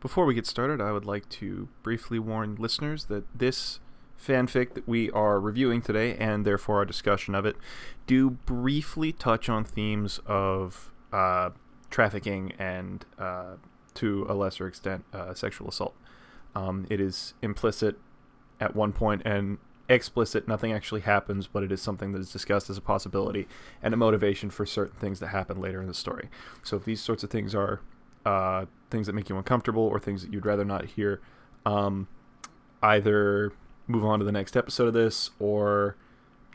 Before we get started, I would like to briefly warn listeners that this fanfic that we are reviewing today, and therefore our discussion of it, do briefly touch on themes of trafficking and, to a lesser extent, sexual assault. It is implicit at one point and explicit. Nothing actually happens, but it is something that is discussed as a possibility and a motivation for certain things that happen later in the story. So if these sorts of things are things that make you uncomfortable or things that you'd rather not hear, either move on to the next episode of this or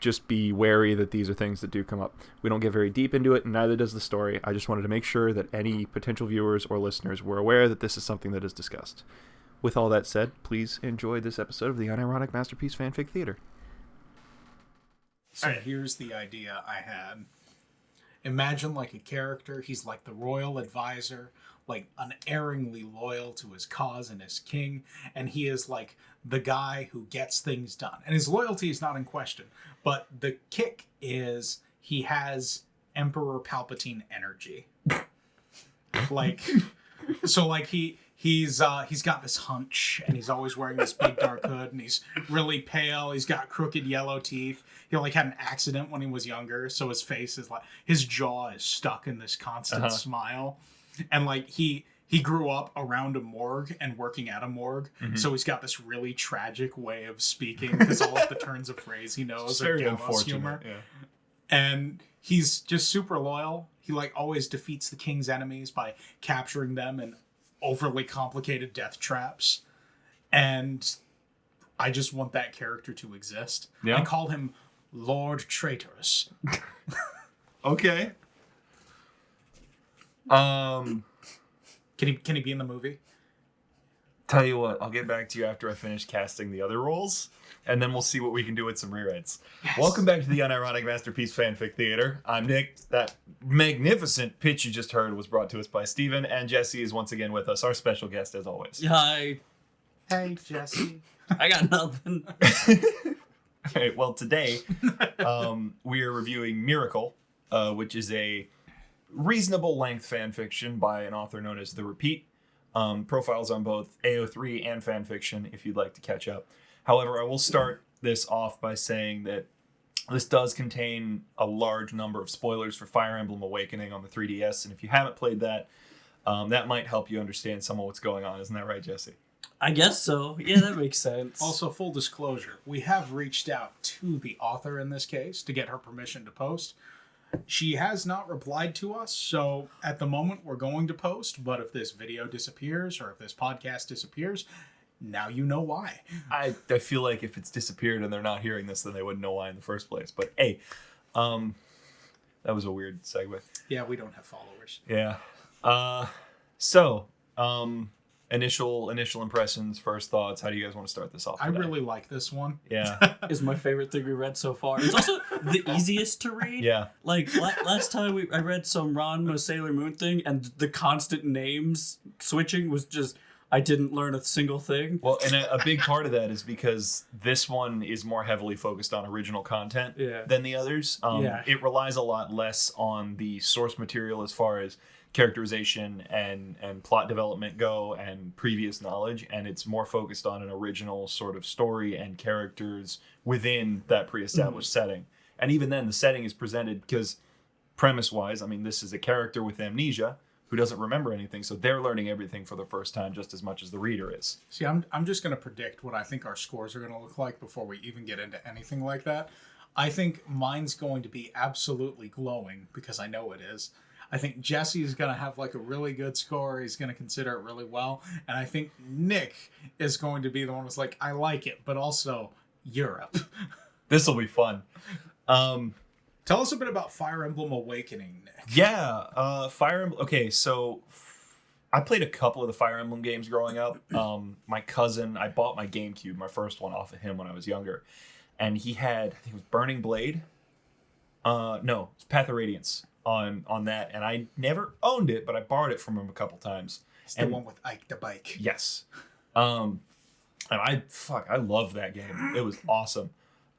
just be wary that these are things that do come up. We don't get very deep into it, and neither does the story. I just wanted to make sure that any potential viewers or listeners were aware that this is something that is discussed. With all that said, please enjoy this episode of the Unironic Masterpiece Fanfic Theater. So here's the idea I had. Imagine like a character, he's like the royal advisor, like unerringly loyal to his cause and his king, and he is like the guy who gets things done. And his loyalty is not in question, but the kick is he has Emperor Palpatine energy. He's got this hunch, and he's always wearing this big dark hood, and he's really pale. He's got crooked yellow teeth. He had an accident when he was younger, so his face is his jaw is stuck in this constant smile. And he grew up around a morgue and working at a morgue, so he's got this really tragic way of speaking because all of the turns of phrase he knows are gallows humor. Yeah. And he's just super loyal. He always defeats the king's enemies by capturing them in overly complicated death traps. And I just want that character to exist. Yeah. I call him Lord Traitorous. Okay. Can he be in the movie? Tell you what, I'll get back to you after I finish casting the other roles, and then we'll see what we can do with some rewrites. Yes. Welcome back to the Unironic Masterpiece Fanfic Theater. I'm Nick. That magnificent pitch you just heard was brought to us by Steven, and Jesse is once again with us, our special guest as always. Hi. Hey, Jesse. I got nothing. All right, well, today we are reviewing Miracle, which is a reasonable length fanfiction by an author known as TheRepeat. Profiles on both AO3 and Fanfiction if you'd like to catch up. However, I will start this off by saying that this does contain a large number of spoilers for Fire Emblem Awakening on the 3DS, and if you haven't played that, that might help you understand some of what's going on. Isn't that right, Jesse? I guess so. Yeah, that makes sense. Also, full disclosure, we have reached out to the author in this case to get her permission to post. She has not replied to us, so at the moment we're going to post, but if this video disappears or if this podcast disappears, now you know why. I feel like if it's disappeared and they're not hearing this, then they wouldn't know why in the first place. But hey, that was a weird segue. Yeah, we don't have followers. Yeah. Initial impressions, first thoughts. How do you guys want to start this off today? I really like this one. Yeah. It's my favorite thing we read so far. It's also the easiest to read. Yeah. Last time I read some Ranma Sailor Moon thing, and the constant names switching was just, I didn't learn a single thing. Well, and a big part of that is because this one is more heavily focused on original content than the others. It relies a lot less on the source material as far as characterization and plot development go and previous knowledge, and it's more focused on an original sort of story and characters within that pre-established setting. And even then, the setting is presented because premise-wise, I mean, this is a character with amnesia who doesn't remember anything, so they're learning everything for the first time just as much as the reader is. See, I'm just going to predict what I think our scores are going to look like before we even get into anything like that. I think mine's going to be absolutely glowing because I know it is. I think Jesse's going to have a really good score. He's going to consider it really well. And I think Nick is going to be the one who's like, I like it, but also Europe. This will be fun. Tell us a bit about Fire Emblem Awakening, Nick. Yeah, Fire Emblem. Okay, so I played a couple of the Fire Emblem games growing up. My cousin, I bought my GameCube, my first one, off of him when I was younger. And he had, I think it was Burning Blade. No, it's Path of Radiance on that, and I never owned it, but I borrowed it from him a couple times. It's the one with Ike the Bike. Yes. And I love that game. It was awesome.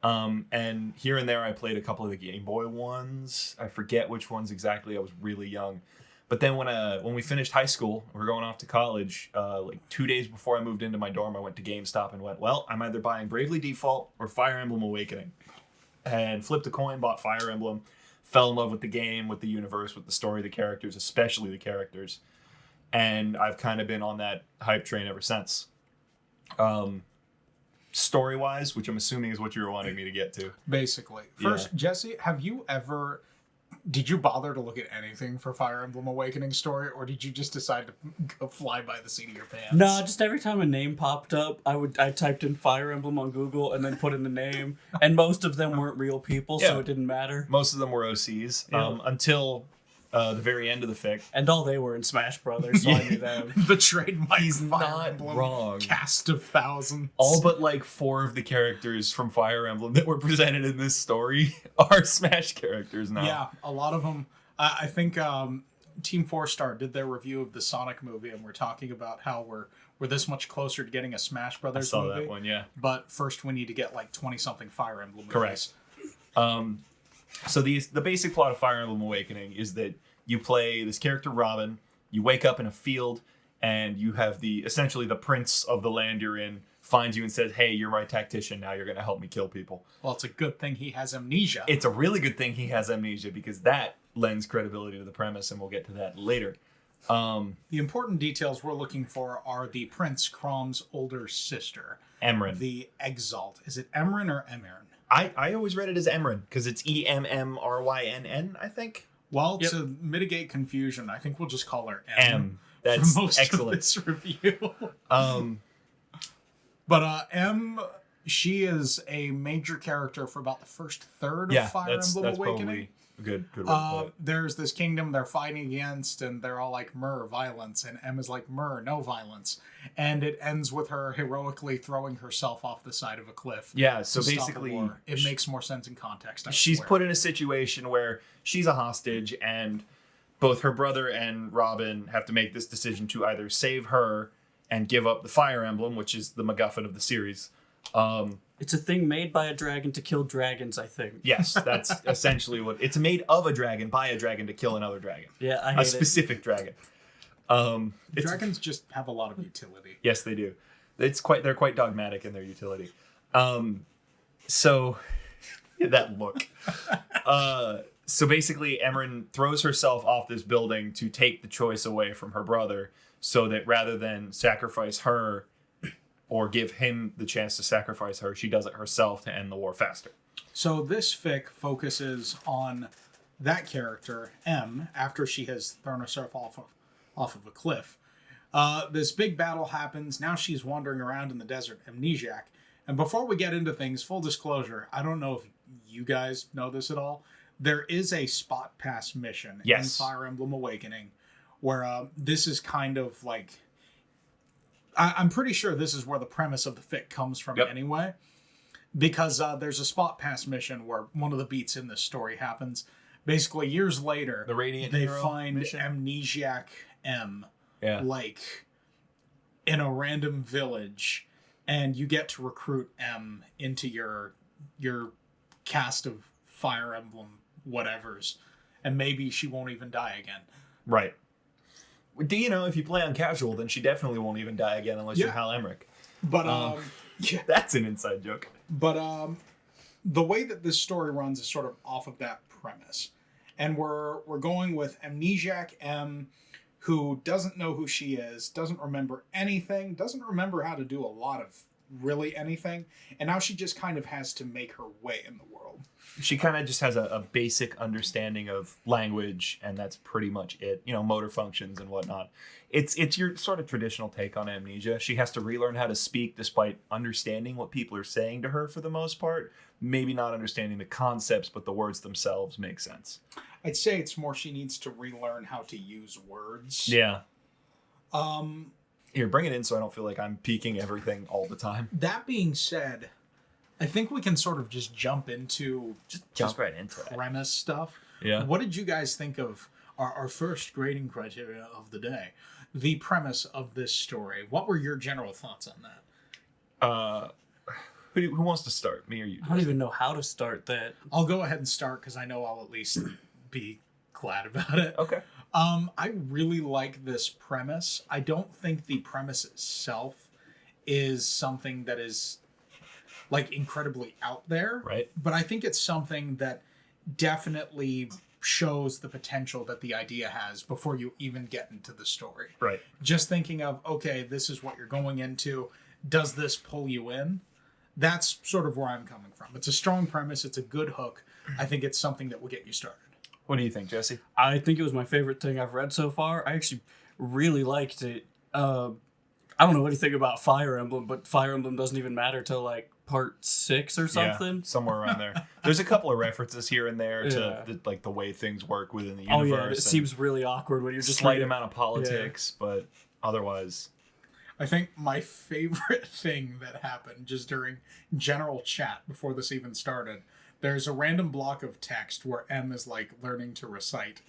And here and there I played a couple of the Game Boy ones. I forget which ones exactly. I was really young. But then when we finished high school, we were going off to college. Like 2 days before I moved into my dorm, I went to GameStop and went, well, I'm either buying Bravely Default or Fire Emblem Awakening. And flipped a coin, bought Fire Emblem, fell in love with the game, with the universe, with the story, the characters, especially the characters. And I've kind of been on that hype train ever since. Story-wise, which I'm assuming is what you were wanting me to get to. Basically. First, Jesse, did you bother to look at anything for Fire Emblem Awakening story, or did you just decide to go fly by the seat of your pants? No, just every time a name popped up, I typed in Fire Emblem on Google and then put in the name, and most of them weren't real people, so it didn't matter. Most of them were OCs, until the very end of the fic. And all they were in Smash Brothers, so I knew them. The trademark He's Fire not Emblem wrong. Cast of thousands. All but like 4 of the characters from Fire Emblem that were presented in this story are Smash characters now. Yeah, a lot of them. I think Team 4-Star did their review of the Sonic movie, and we're talking about how we're this much closer to getting a Smash Brothers movie. I saw that one, yeah. But first we need to get like 20-something Fire Emblem movies. Correct. So the basic plot of Fire Emblem Awakening is that you play this character Robin, you wake up in a field, and you have essentially the prince of the land you're in finds you and says, hey, you're my tactician, now you're going to help me kill people. Well, it's a good thing he has amnesia. It's a really good thing he has amnesia, because that lends credibility to the premise, and we'll get to that later. The important details we're looking for are the Prince Crom's older sister. Emryn. The Exalt. Is it Emryn or Emryn? I always read it as Emryn, because it's Emmrynn, I think. Well, to mitigate confusion, I think we'll just call her M. That's for most excellent. of this review. But M, she is a major character for about the first third of Fire Emblem Awakening. Probably a good way to put it. There's this kingdom they're fighting against, and they're all like, "Myrrh, violence," and M is like, "Myrrh, no violence." And it ends with her heroically throwing herself off the side of a cliff. Yeah, so to stop basically, the war. It makes more sense in context. She's put in a situation where she's a hostage, and both her brother and Robin have to make this decision to either save her and give up the Fire Emblem, which is the MacGuffin of the series. It's a thing made by a dragon to kill dragons, I think. Yes, that's essentially what it's made of, a dragon by a dragon to kill another dragon. Yeah, I hate a specific dragon. Dragons just have a lot of utility. Yes, they do. They're quite dogmatic in their utility. So that look. So basically, Emryn throws herself off this building to take the choice away from her brother, so that rather than sacrifice her or give him the chance to sacrifice her, she does it herself to end the war faster. So this fic focuses on that character, M, after she has thrown herself off of a cliff. This big battle happens. Now she's wandering around in the desert, amnesiac. And before we get into things, full disclosure, I don't know if you guys know this at all. There is a spot pass mission in Fire Emblem Awakening where this is kind of like... I'm pretty sure this is where the premise of the fic comes from anyway. Because there's a spot pass mission where one of the beats in this story happens. Basically, years later, the Radiant they Hero find mission? amnesiac M, like, in a random village, and you get to recruit M into your cast of Fire Emblem whatevers, and maybe she won't even die again. Right. Do you know, if you play on casual, then she definitely won't even die again unless you're Hal Emmerich. But that's an inside joke. But the way that this story runs is sort of off of that premise. And we're going with amnesiac M, who doesn't know who she is, doesn't remember anything, doesn't remember how to do a lot of really anything, and now she just kind of has to make her way in the world. She kind of just has a basic understanding of language, and that's pretty much it. You know, motor functions and whatnot. It's your sort of traditional take on amnesia. She has to relearn how to speak despite understanding what people are saying to her for the most part. Maybe not understanding the concepts, but the words themselves make sense. I'd say it's more she needs to relearn how to use words. Yeah. Here, bring it in so I don't feel like I'm peeking everything all the time. That being said, I think we can sort of just jump into jump right into premise stuff. Yeah. What did you guys think of our first grading criteria of the day? The premise of this story. What were your general thoughts on that? Who wants to start? Me or you? I don't even know how to start that. I'll go ahead and start because I know I'll at least be glad about it. Okay. I really like this premise. I don't think the premise itself is something that is like incredibly out there. Right. But I think it's something that definitely shows the potential that the idea has before you even get into the story. Right. Just thinking of, okay, this is what you're going into. Does this pull you in? That's sort of where I'm coming from. It's a strong premise. It's a good hook. I think it's something that will get you started. What do you think, Jesse? I think it was my favorite thing I've read so far. I actually really liked it. I don't know what you think about Fire Emblem, but Fire Emblem doesn't even matter till like part 6 or something. Yeah, somewhere around there. There's a couple of references here and there to the way things work within the universe. Oh yeah, it seems really awkward when you're just slight amount of politics, but otherwise. I think my favorite thing that happened just during general chat before this even started, there's a random block of text where M is like learning to recite.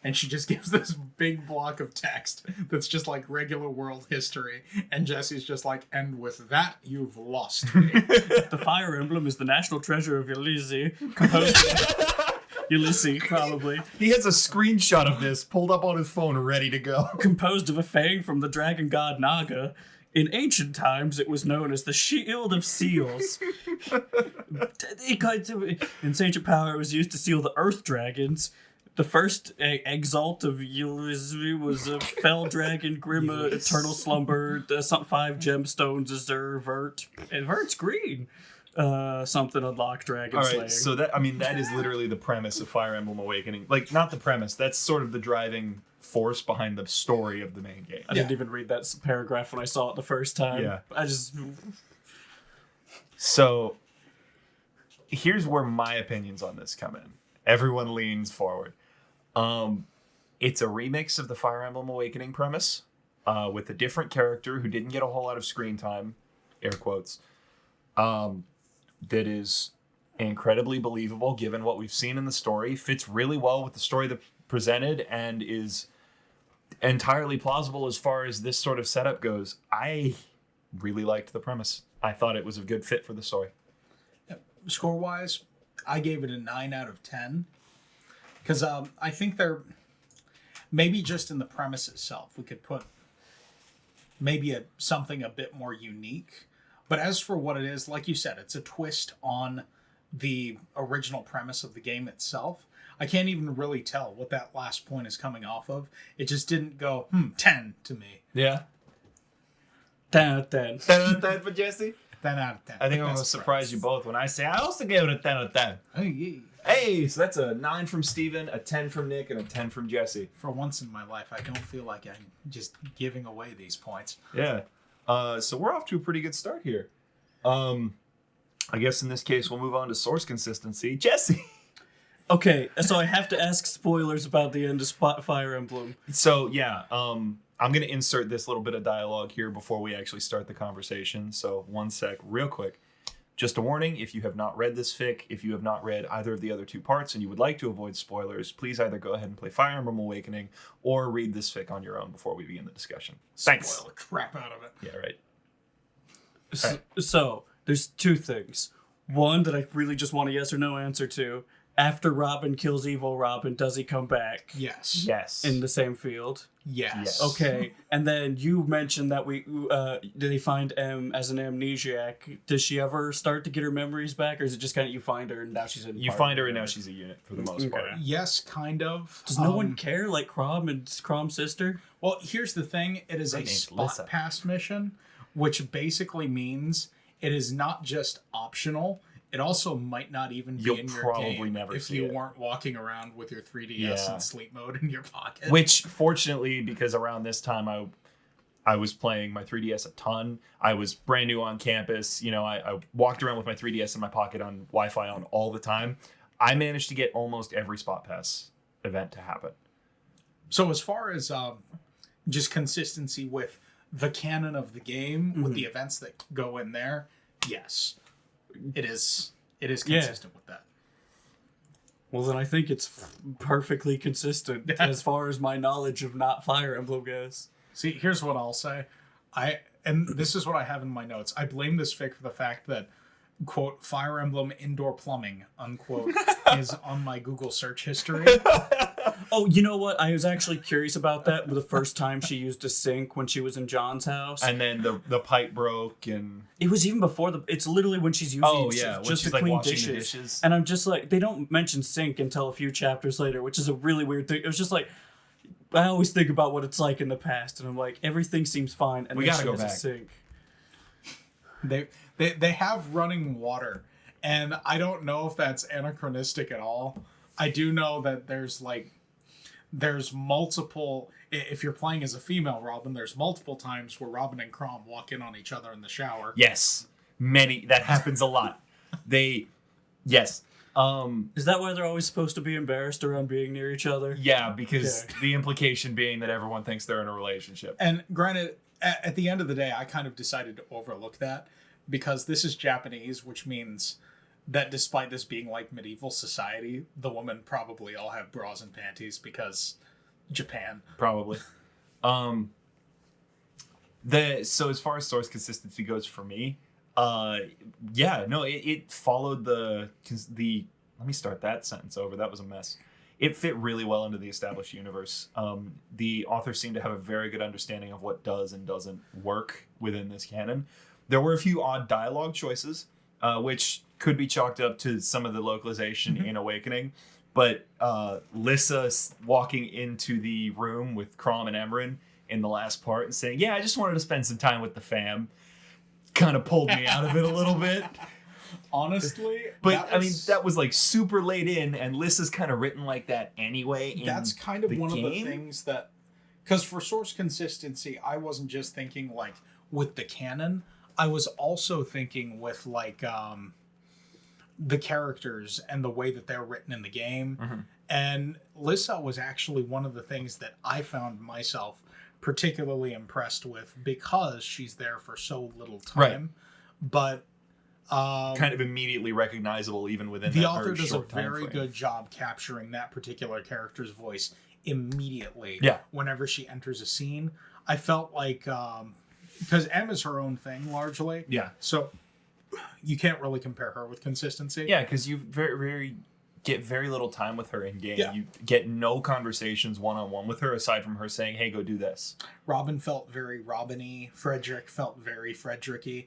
And she just gives this big block of text that's just like regular world history. And Jesse's just like, and with that, you've lost me. The Fire Emblem is the national treasure of Ulysses. Ulysses, probably. He has a screenshot of this pulled up on his phone ready to go. Composed of a fang from the dragon god Naga. In ancient times, it was known as the Shield of Seals. In ancient power, it was used to seal the earth dragons. The first exalt of Ulysses was a fell dragon, Grima, eternal slumber, 5 gemstones, Azure, Vert. And Vert's green. Something unlock dragon slaying. So that is literally the premise of Fire Emblem Awakening. Like, not the premise, that's sort of the driving force behind the story of the main game. I didn't even read that paragraph when I saw it the first time. Yeah. So, here's where my opinions on this come in. Everyone leans forward. It's a remix of the Fire Emblem Awakening premise, with a different character who didn't get a whole lot of screen time, air quotes, that is incredibly believable given what we've seen in the story, fits really well with the story that presented, and is entirely plausible as far as this sort of setup goes. I really liked the premise. I thought it was a good fit for the story. Score-wise, I gave it a 9 out of 10. Because I think they're maybe just in the premise itself, we could put maybe something a bit more unique. But as for what it is, like you said, it's a twist on the original premise of the game itself. I can't even really tell what that last point is coming off of. It just didn't go, 10 to me. Yeah. 10 out of 10. 10 out of 10 for Jesse? 10 out of 10. I think I'm going to surprise you both when I say I also gave it a 10 out of 10. Hey, yeah. Hey, so that's a 9 from Steven, a 10 from Nick, and a 10 from Jesse. For once in my life, I don't feel like I'm just giving away these points. Yeah. So we're off to a pretty good start here. I guess in this case, we'll move on to source consistency. Jesse! Okay, so I have to ask spoilers about the end of Fire Emblem. So, yeah, I'm going to insert this little bit of dialogue here before we actually start the conversation. So, one sec, real quick. Just a warning, if you have not read this fic, if you have not read either of the other 2 parts and you would like to avoid spoilers, please either go ahead and play Fire Emblem Awakening or read this fic on your own before we begin the discussion. Thanks. Spoil the crap out of it. Yeah, right. So, there's 2 things. One that I really just want a yes or no answer to. After Robin kills evil Robin, does he come back? Yes. Yes. In the same field? Yes. Okay, and then you mentioned that did they find M as an amnesiac? Does she ever start to get her memories back, or is it just kind of you find her and now she's in? You find her and now she's a unit for the most part. Yes, kind of. Does no one care like Crom and Crom's sister? Well, here's the thing. It is a spot pass mission, which basically means it is not just optional. It also might not even be in your game if you weren't walking around with your 3DS in sleep mode in your pocket. Which, fortunately, because around this time I was playing my 3DS a ton. I was brand new on campus. You know, I walked around with my 3DS in my pocket on Wi-Fi on all the time. I managed to get almost every Spot Pass event to happen. So as far as just consistency with the canon of the game, with the events that go in there, yes. It is consistent with that. Well, then I think it's perfectly consistent as far as my knowledge of not Fire Emblem goes. See, here's what I'll say. And this is what I have in my notes. I blame this fic for the fact that, quote, Fire Emblem indoor plumbing, unquote, is on my Google search history. Oh, you know what? I was actually curious about that the first time she used a sink when she was in John's house. And then the pipe broke, and it was even before it's literally when she's using just to clean dishes. And I'm just like, they don't mention sink until a few chapters later, which is a really weird thing. It was just like, I always think about what it's like in the past, and I'm like, everything seems fine, and we gotta go back. A sink. They have running water, and I don't know if that's anachronistic at all. I do know that there's multiple, if you're playing as a female Robin, there's multiple times where Robin and Crom walk in on each other in the shower. Yes. That happens a lot. Yes. Is that why they're always supposed to be embarrassed around being near each other? Yeah, because the implication being that everyone thinks they're in a relationship. And granted, at the end of the day, I kind of decided to overlook that, because this is Japanese, which means that despite this being like medieval society, the women probably all have bras and panties because Japan. Probably. So as far as source consistency goes for me, it followed the let me start that sentence over. That was a mess. It fit really well into the established universe. The author seemed to have a very good understanding of what does and doesn't work within this canon. There were a few odd dialogue choices, which could be chalked up to some of the localization in Awakening. But Lissa walking into the room with Crom and Emran in the last part and saying, I just wanted to spend some time with the fam, kind of pulled me out of it a little bit. Honestly. But, that was like super late in, and Lissa's kind of written like that anyway. That's kind of one of the things that... Because for source consistency, I wasn't just thinking like with the canon. I was also thinking with like the characters and the way that they're written in the game. Mm-hmm. And Lissa was actually one of the things that I found myself particularly impressed with, because she's there for so little time. Right. But kind of immediately recognizable even within the that author very does short a very time frame. good job capturing that particular character's voice immediately. Whenever she enters a scene, I felt like because M is her own thing largely. Yeah. So you can't really compare her with consistency. Yeah, because you get very little time with her in game. Yeah. You get no conversations one-on-one with her aside from her saying, hey, go do this. Robin felt very Robin-y. Frederick felt very Frederick-y.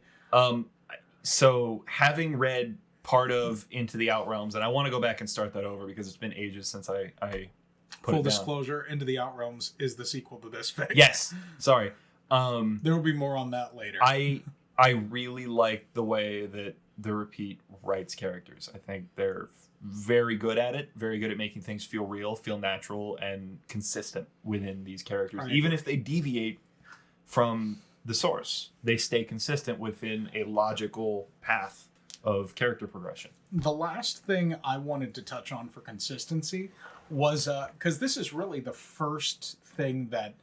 So having read part of Into the Outrealms, and I want to go back and start that over because it's been ages since I put it down. Full disclosure, Into the Outrealms is the sequel to this fic. Yes. Sorry. There will be more on that later. I really like the way that TheRepeat writes characters. I think they're very good at it, very good at making things feel real, feel natural, and consistent within these characters. Even if they deviate from the source, they stay consistent within a logical path of character progression. The last thing I wanted to touch on for consistency was, because this is really the first thing that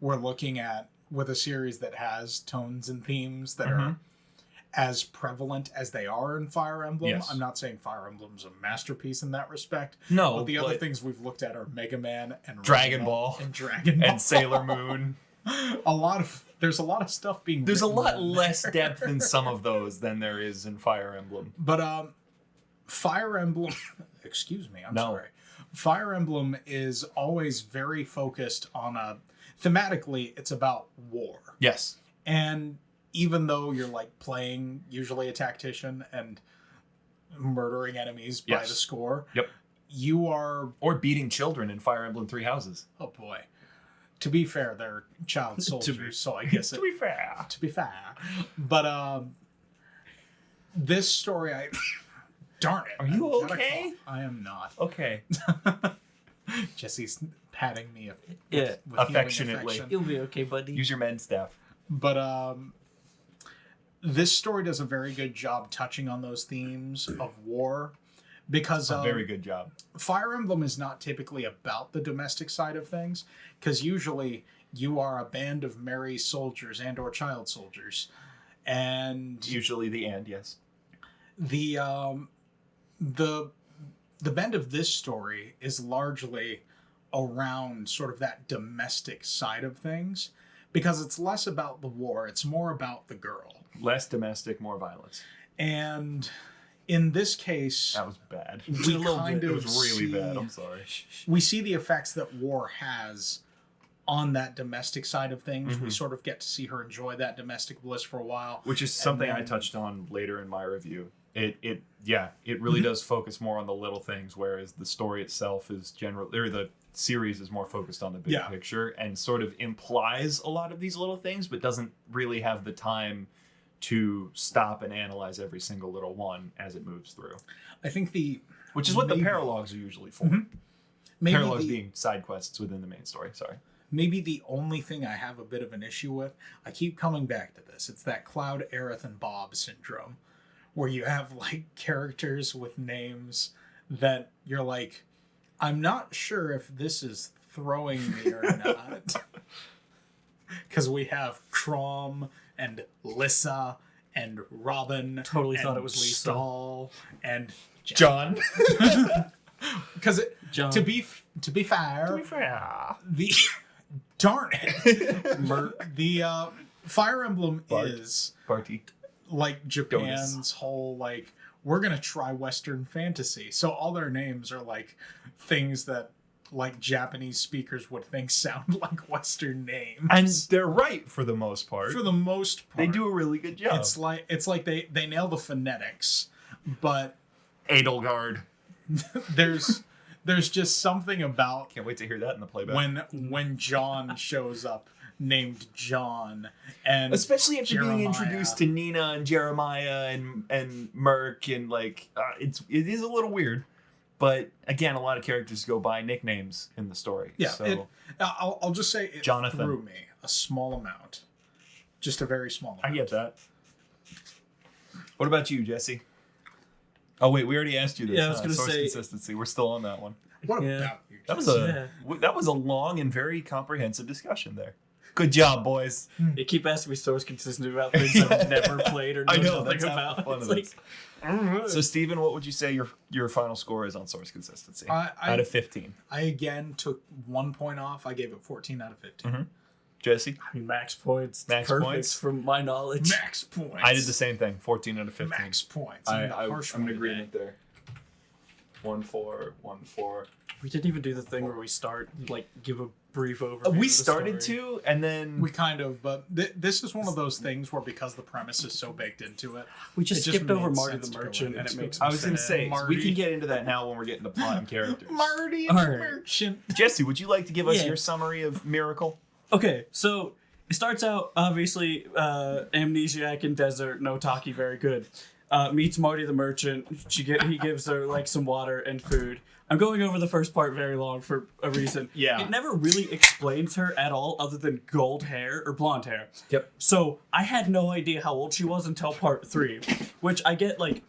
we're looking at with a series that has tones and themes that are as prevalent as they are in Fire Emblem. Yes. I'm not saying Fire Emblem's a masterpiece in that respect. No, but the other things we've looked at are Mega Man and Dragon Ball and Dragon Ball and Sailor Moon. There's a lot of stuff being There's a lot less depth in some of those than there is in Fire Emblem. But Fire Emblem excuse me, I'm sorry. Fire Emblem is always very focused on thematically it's about war. Yes. And even though you're like playing usually a tactician and murdering enemies by the score. Yep. You are... Or beating children in Fire Emblem Three Houses. Oh boy. To be fair, they're child soldiers, so I guess... To be fair. To be fair. But this story, darn it. Are you okay? I am not. Okay. Jesse's patting me with affectionately. You'll be okay, buddy. Use your men's staff. But this story does a very good job touching on those themes of war, because a very good job. Fire Emblem is not typically about the domestic side of things, because usually you are a band of merry soldiers and or child soldiers, and usually yes. The bend of this story is largely around sort of that domestic side of things, because it's less about the war, it's more about the girl. Less domestic, more violence. And in this case, that was bad. It was really bad. I'm sorry. We see the effects that war has on that domestic side of things. We sort of get to see her enjoy that domestic bliss for a while, which is something I touched on later in my review. It really does focus more on the little things, whereas the story itself is the series is more focused on the big picture and sort of implies a lot of these little things, but doesn't really have the time to stop and analyze every single little one as it moves through. I think which is what the paralogs are usually for. Paralogs being side quests within the main story. Sorry. Maybe the only thing I have a bit of an issue with, I keep coming back to this, it's that Cloud, Aerith, and Bob syndrome, where you have like characters with names that you're like, I'm not sure if this is throwing me or not. Because we have Crom and Lissa and Robin. Totally thought it was Lisa. Stahl and John. Because to be fair, the darn it, the Fire Emblem is like Japan's whole like, we're gonna try Western fantasy. So all their names are like things that like Japanese speakers would think sound like Western names, and they're right for the most part. They do a really good job. It's like they nail the phonetics, but Edelgard. There's just something about, can't wait to hear that in the playback, when John shows up named John, and especially after Jeremiah. being introduced to Nina and Jeremiah and Merc, and like it is a little weird, but again, a lot of characters go by nicknames in the story. Yeah, so I'll just say it Jonathan threw me a small amount, just a very small amount. I get that. What about you, Jesse? Oh wait, we already asked you this. Yeah, I was going to source say consistency. We're still on that one. What about you? That was a long and very comprehensive discussion there. Good job, boys. You keep asking me source consistency about things I've never played or know nothing about. Fun of this. So, Steven, what would you say your final score is on source consistency out of 15? I again took 1 point off. I gave it 14 out of 15. Mm-hmm. Jesse? I mean, max points. Max perfect points? from my knowledge. Max points. I did the same thing. 14 out of 15. Max points. I'm in agreement there. 1-4, 1-4. We didn't even do the thing where we start, like, give a brief overview. We started to, and then we kind of, but this is one of those things where because the premise is so baked into it, we just skipped over Marty the Merchant, and it makes. I was going to say we can get into that now when we're getting the plot and characters. Marty the Merchant. Jesse, would you like to give us your summary of Miracle? Okay, so it starts out obviously amnesiac in desert, no talkie, very good. Meets Marty the Merchant. He gives her like some water and food. I'm going over the first part very long for a reason. Yeah. It never really explains her at all other than gold hair or blonde hair. Yep. So I had no idea how old she was until part 3, which I get like,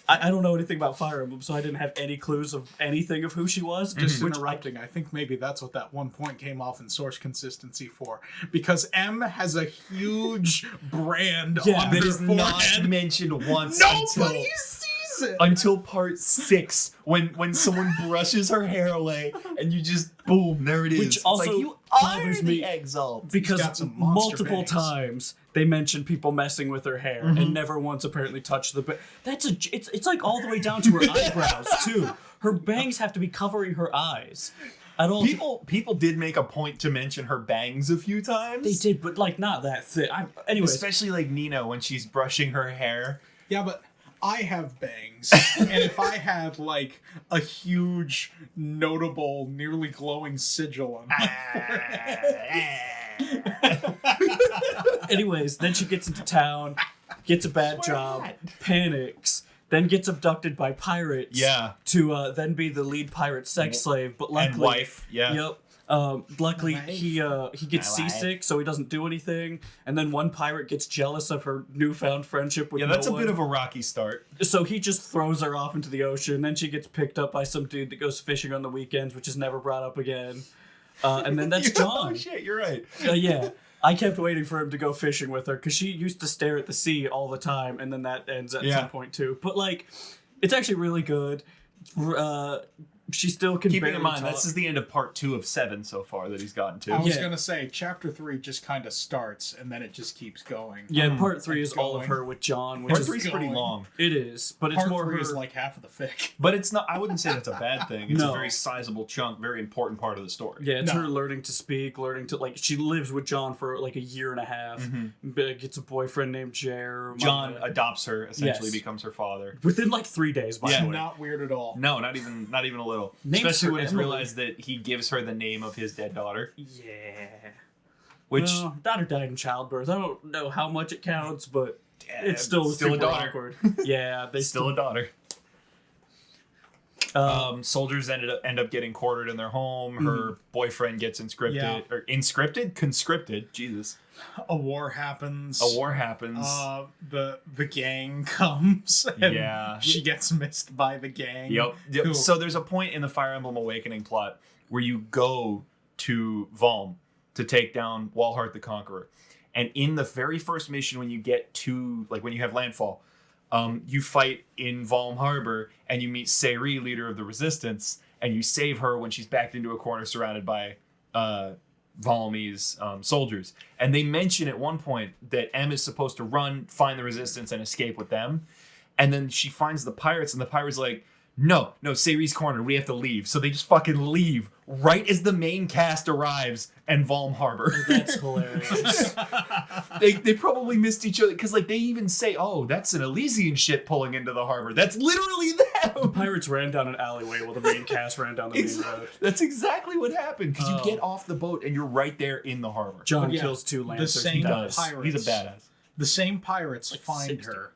I don't know anything about Fire Emblem, so I didn't have any clues of anything of who she was. Just interrupting, I think maybe that's what that 1 point came off in source consistency for. Because M has a huge brand on that her is forehead. not mentioned once Nobody sees it! Until part 6, when someone brushes her hair away, and you just, boom, there it is. Which also it's like, you bothers me exalt. Because multiple times they mention people messing with her hair and never once apparently touched the it's like all the way down to her eyebrows too. Her bangs have to be covering her eyes at all. People did make a point to mention her bangs a few times. They did, but like not that thick. Anyway, especially like Nina when she's brushing her hair. Yeah, but I have bangs, and if I had like a huge, notable, nearly glowing sigil on my forehead. Anyways, then she gets into town, gets a bad job, panics, then gets abducted by pirates. Yeah. To then be the lead pirate sex slave, but luckily, and wife. Yeah. Yep. Luckily, he gets seasick, so he doesn't do anything. And then one pirate gets jealous of her newfound friendship with that's a bit of a rocky start. So he just throws her off into the ocean. Then she gets picked up by some dude that goes fishing on the weekends, which is never brought up again. And then that's John. Oh shit, you're right. Yeah. I kept waiting for him to go fishing with her because she used to stare at the sea all the time, and then that ends at some point too. But like, it's actually really good. she still can. Keeping in mind, talk. this is the end of part 2 of 7 so far that he's gotten to. I was gonna say chapter 3 just kind of starts and then it just keeps going. Yeah, part 3 is all of her with John. Which part 3 is pretty long. It is, but it's part more 3 her. is like half of the fic. But it's not. I wouldn't say that's a bad thing. It's No. a very sizable chunk, very important part of the story. Yeah, it's her learning to speak, learning to she lives with John for like a year and a half. Gets a boyfriend named Jer. John adopts her, essentially becomes her father within like 3 days. By the way, Not weird at all. No, not even a little. Names Especially her when it's Emily. realized that he gives her the name of his dead daughter. Yeah. Which daughter died in childbirth. I don't know how much it counts, but it's still a daughter. Awkward. Yeah, they still a daughter. Soldiers end up getting quartered in their home. Her boyfriend gets conscripted. Jesus. A war happens. The gang comes. And she gets missed by the gang. Yep. So there's a point in the Fire Emblem Awakening plot where you go to Valm to take down Walhart the Conqueror, and in the very first mission, when you get to when you have landfall, you fight in Valm Harbor and you meet Seri, leader of the Resistance, and you save her when she's backed into a corner surrounded by Valmese soldiers. And they mention at one point that M is supposed to run, find the Resistance, and escape with them. And then she finds the pirates, and the pirates are like, no, Seri's corner, we have to leave. So they just fucking leave right as the main cast arrives and Valm Harbor. That's hilarious. They probably missed each other because they even say, oh, that's an Elysian ship pulling into the harbor. That's literally them. The pirates ran down an alleyway while the main cast ran down the main road. That's exactly what happened because you get off the boat and you're right there in the harbor. John kills 2 lancers. The same pirates. He's a badass. The same pirates find her.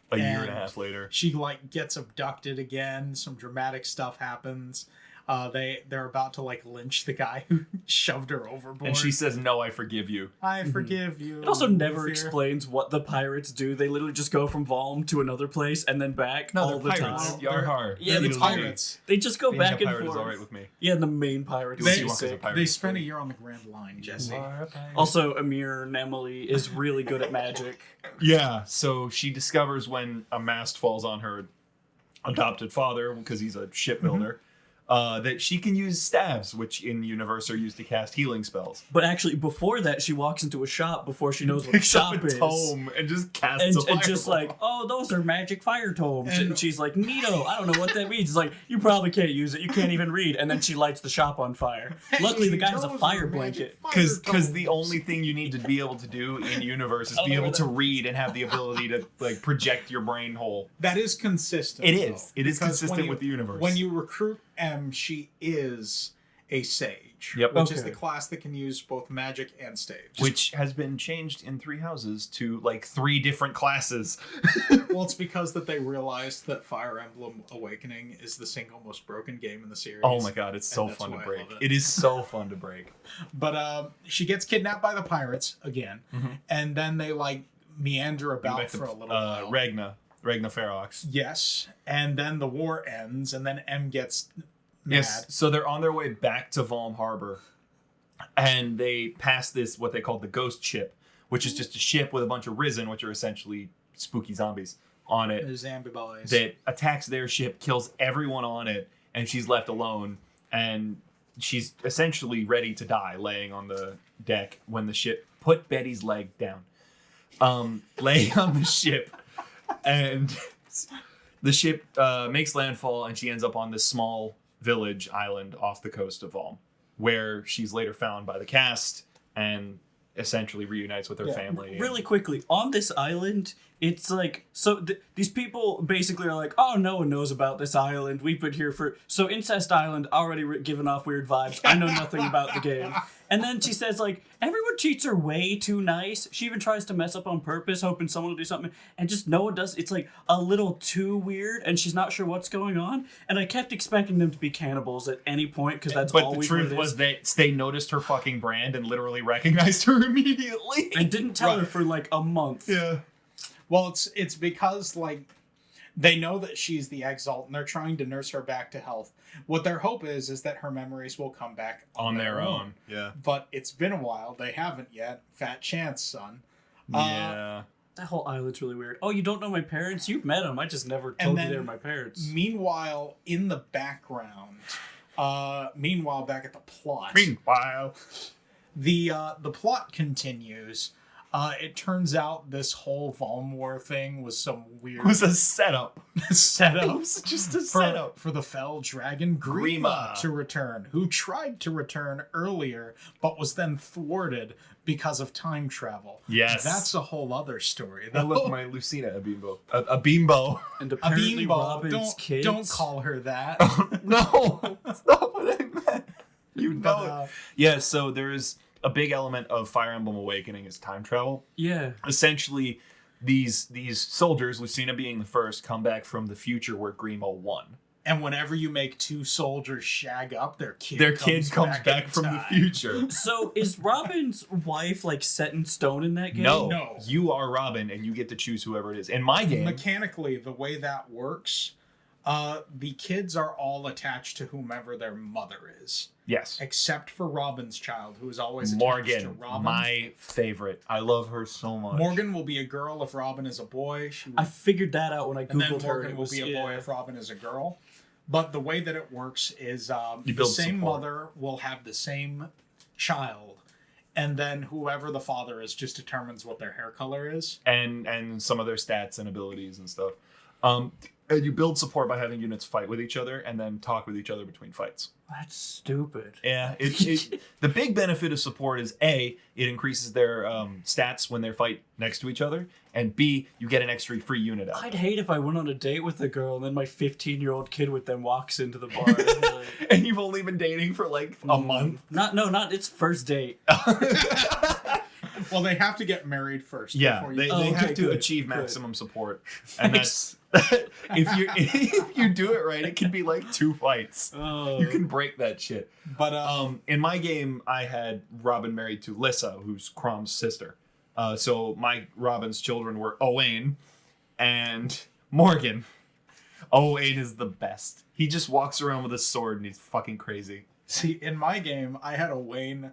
A year and a half later. She gets abducted again. Some dramatic stuff happens. They're about to lynch the guy who shoved her overboard. And she says, "No, I forgive you. I forgive you." It also never explains what the pirates do. They literally just go from Valm to another place and then back all the pirates. time. Yarhar. Yeah, the pirates. They just go back and pirate forth. is all right with me. Yeah, the main pirate is sick. They spent a year on the Grand Line, Jesse. Also, Amir Nemely is really good at magic. Yeah, so she discovers when a mast falls on her adopted father, because he's a shipbuilder, that she can use staves, which in the universe are used to cast healing spells. But actually, before that, she walks into a shop before she knows what a shop is. Tome and just casts a and just oh, those are magic fire tomes. And she's like, neato, I don't know what that means. It's like, you probably can't use it. You can't even read. And then she lights the shop on fire. Luckily, the guy has a fire blanket. Because the only thing you need to be able to do in universe is be able to read and have the ability to project your brain hole. That is consistent. It is. It is consistent with the universe. When you recruit M, she is a sage, which is the class that can use both magic and staves. Which has been changed in 3 houses to 3 different classes. Well, it's because that they realized that Fire Emblem Awakening is the single most broken game in the series. Oh my god, it's so fun to break. It is so fun to break. But she gets kidnapped by the pirates again, and then they meander about for a little while. Ragna Ferox. Yes, and then the war ends, and then M gets mad. Yes, so they're on their way back to Valm Harbor, and they pass this, what they call the ghost ship, which is just a ship with a bunch of Risen, which are essentially spooky zombies, on it. Zombie boys. That attacks their ship, kills everyone on it, and she's left alone, and she's essentially ready to die, laying on the deck when the ship put Betty's leg down. Laying on the ship, and the ship makes landfall, and she ends up on this small village island off the coast of Valm, where she's later found by the cast and essentially reunites with her family. Really quickly, on this island, it's these people basically are like, oh, no one knows about this island. We've been here for... So Incest Island already giving off weird vibes. I know nothing about the game. And then she says, everyone treats her way too nice. She even tries to mess up on purpose, hoping someone will do something. And just no one does. It's a little too weird, and she's not sure what's going on. And I kept expecting them to be cannibals at any point, because that's always what it is. But the truth was that they noticed her fucking brand and literally recognized her immediately. And didn't tell her for a month. Yeah. Well, it's because they know that she's the Exalt, and they're trying to nurse her back to health. What their hope is that her memories will come back on their own. Yeah. But it's been a while. They haven't yet. Fat chance, son. Yeah. That whole island's really weird. Oh, you don't know my parents? You've met them. I just never told you they were my parents. Meanwhile, in the background, back at the plot. Meanwhile, the plot continues. It turns out this whole Volmor thing was some weird... It was a setup. Setup. It was just a setup. For the fell dragon Grima to return, who tried to return earlier, but was then thwarted because of time travel. Yes. That's a whole other story. I love my Lucina a bimbo. A bimbo. And apparently Robin's kids... Don't call her that. No, that's not what I meant. You know it. Yeah, so there's a big element of Fire Emblem Awakening is time travel. Yeah. Essentially, these soldiers, Lucina being the first, come back from the future where Grima won. And whenever you make two soldiers shag up, their kid comes back from the future. So is Robin's wife like set in stone in that game? No. You are Robin, and you get to choose whoever it is. In my game, mechanically, the way that works, the kids are all attached to whomever their mother is. Yes. Except for Robin's child, who is always attached Morgan, to Robin. my favorite. I love her so much. Morgan will be a girl if Robin is a boy. I figured that out when I googled her. And then Morgan will be a boy if Robin is a girl. But the way that it works is the same mother will have the same child, and then whoever the father is just determines what their hair color is. And some of their stats and abilities and stuff. And you build support by having units fight with each other and then talk with each other between fights. That's stupid. Yeah, the big benefit of support is A, it increases their stats when they fight next to each other, and B, you get an extra free unit out. I'd hate if I went on a date with a girl and then my 15-year-old kid with them walks into the bar. And you've only been dating for like a month? Not its first date. Well, they have to get married first. Yeah, they have to achieve maximum support, and that's if you do it right, it can be like 2 fights. You can break that shit. But in my game, I had Robin married to Lissa, who's Crom's sister. So my Robin's children were Owain and Morgan. Owain is the best. He just walks around with a sword and he's fucking crazy. See, in my game, I had Owain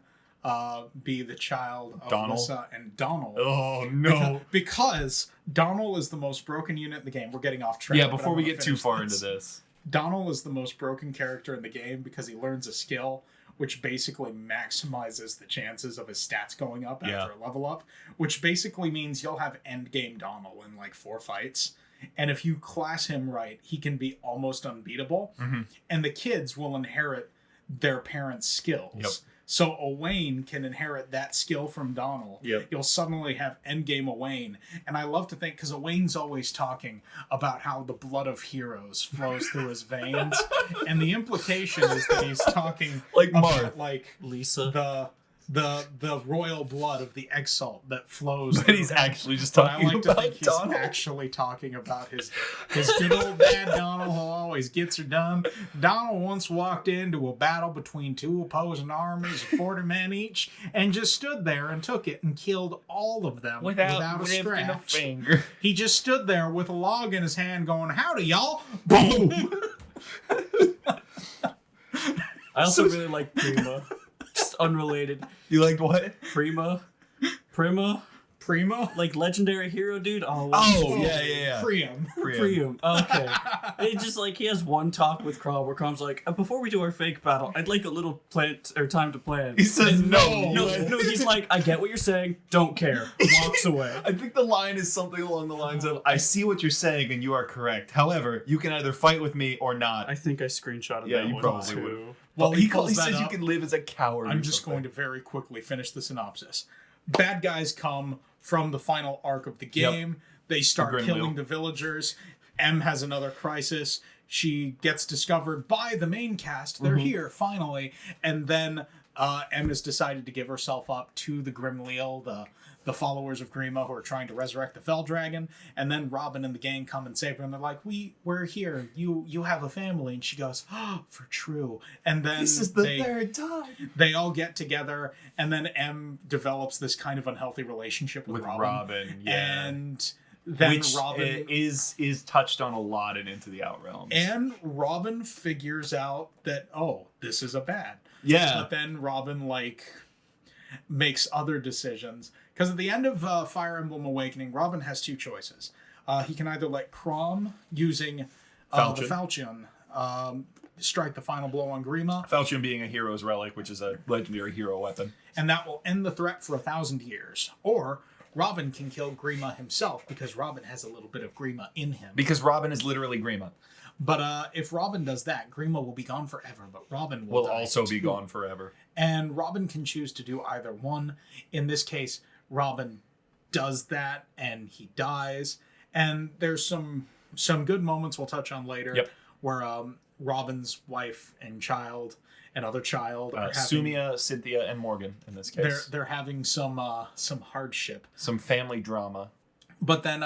be the child of Lissa and Donald. Oh, no. Because Donald is the most broken unit in the game. We're getting off track. Yeah, before we get too far into this. Donald is the most broken character in the game because he learns a skill which basically maximizes the chances of his stats going up after a level up, which basically means you'll have endgame Donald in like 4 fights. And if you class him right, he can be almost unbeatable. Mm-hmm. And the kids will inherit their parents' skills. Yep. So Owain can inherit that skill from Donald. Yep. You'll suddenly have endgame Owain. And I love to think, because Owain's always talking about how the blood of heroes flows through his veins. And the implication is that he's talking like about Marth. like Lisa. The royal blood of the exalt that flows. But he's actually just talking about Donald. I like to think Donald. he's actually talking about his good old dad Donald, who always gets her done. Donald once walked into a battle between 2 opposing armies of 40 men each, and just stood there and took it and killed all of them without a scratch. A finger. He just stood there with a log in his hand, going, "Howdy, y'all!" Boom. I also really like Prima. Just unrelated. You liked what? Prima? Like legendary hero dude? Yeah. Priam. Okay. It's just like he has one talk with Crom where Crom's like, before we do our fake battle, I'd like a little time to plan. He says no. No, he's like, I get what you're saying, don't care. Walks away. I think the line is something along the lines of, I see what you're saying and you are correct. However, you can either fight with me or not. I think I screenshotted Yeah, that you one probably too. would. Well, he says says you can live as a coward. I'm just going to very quickly finish the synopsis. Bad guys come from the final arc of the game. Yep. They start killing the villagers. M has another crisis. She gets discovered by the main cast. They're here, finally. And then M has decided to give herself up to the Grimleal, the followers of Grima who are trying to resurrect the Fell Dragon. And then Robin and the gang come and save her. And they're like, we're here. You have a family. And she goes, "Oh, for true." And then this is the third time. They all get together. And then M develops this kind of unhealthy relationship with Robin. Yeah. And then which Robin is touched on a lot in Into the Outrealms. And Robin figures out that, oh, this is a bad. Yeah. But then Robin, makes other decisions. Because at the end of Fire Emblem Awakening, Robin has two choices. He can either let Chrom, using the Falchion, strike the final blow on Grima. Falchion being a hero's relic, which is a legendary hero weapon. And that will end the threat for 1,000 years. Or Robin can kill Grima himself, because Robin has a little bit of Grima in him. Because Robin is literally Grima. But if Robin does that, Grima will be gone forever, but Robin will also be gone forever. And Robin can choose to do either one. In this case, Robin does that, and he dies. And there's some good moments we'll touch on later, where Robin's wife and child and other child are having, Sumia, Cynthia, and Morgan in this case. They're having some hardship, some family drama. But then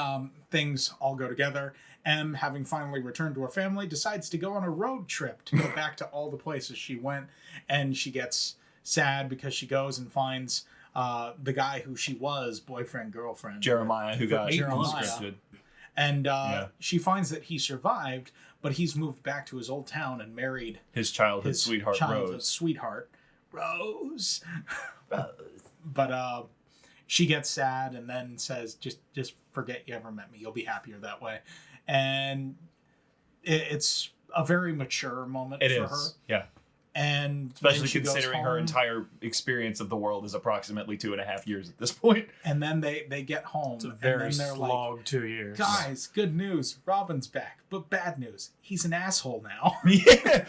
things all go together. Em, having finally returned to her family, decides to go on a road trip to go back to all the places she went, and she gets sad because she goes and finds the guy who she was boyfriend, girlfriend, Jeremiah, who got conscripted. And she finds that he survived, but he's moved back to his old town and married his childhood sweetheart, Rose. But she gets sad and then says, just forget you ever met me. You'll be happier that way. And it's a very mature moment for her. Yeah. And especially considering her entire experience of the world is approximately 2.5 years at this point. And then they get home. It's a very long 2 years. Guys, good news. Robin's back. But bad news. He's an asshole now. Yeah.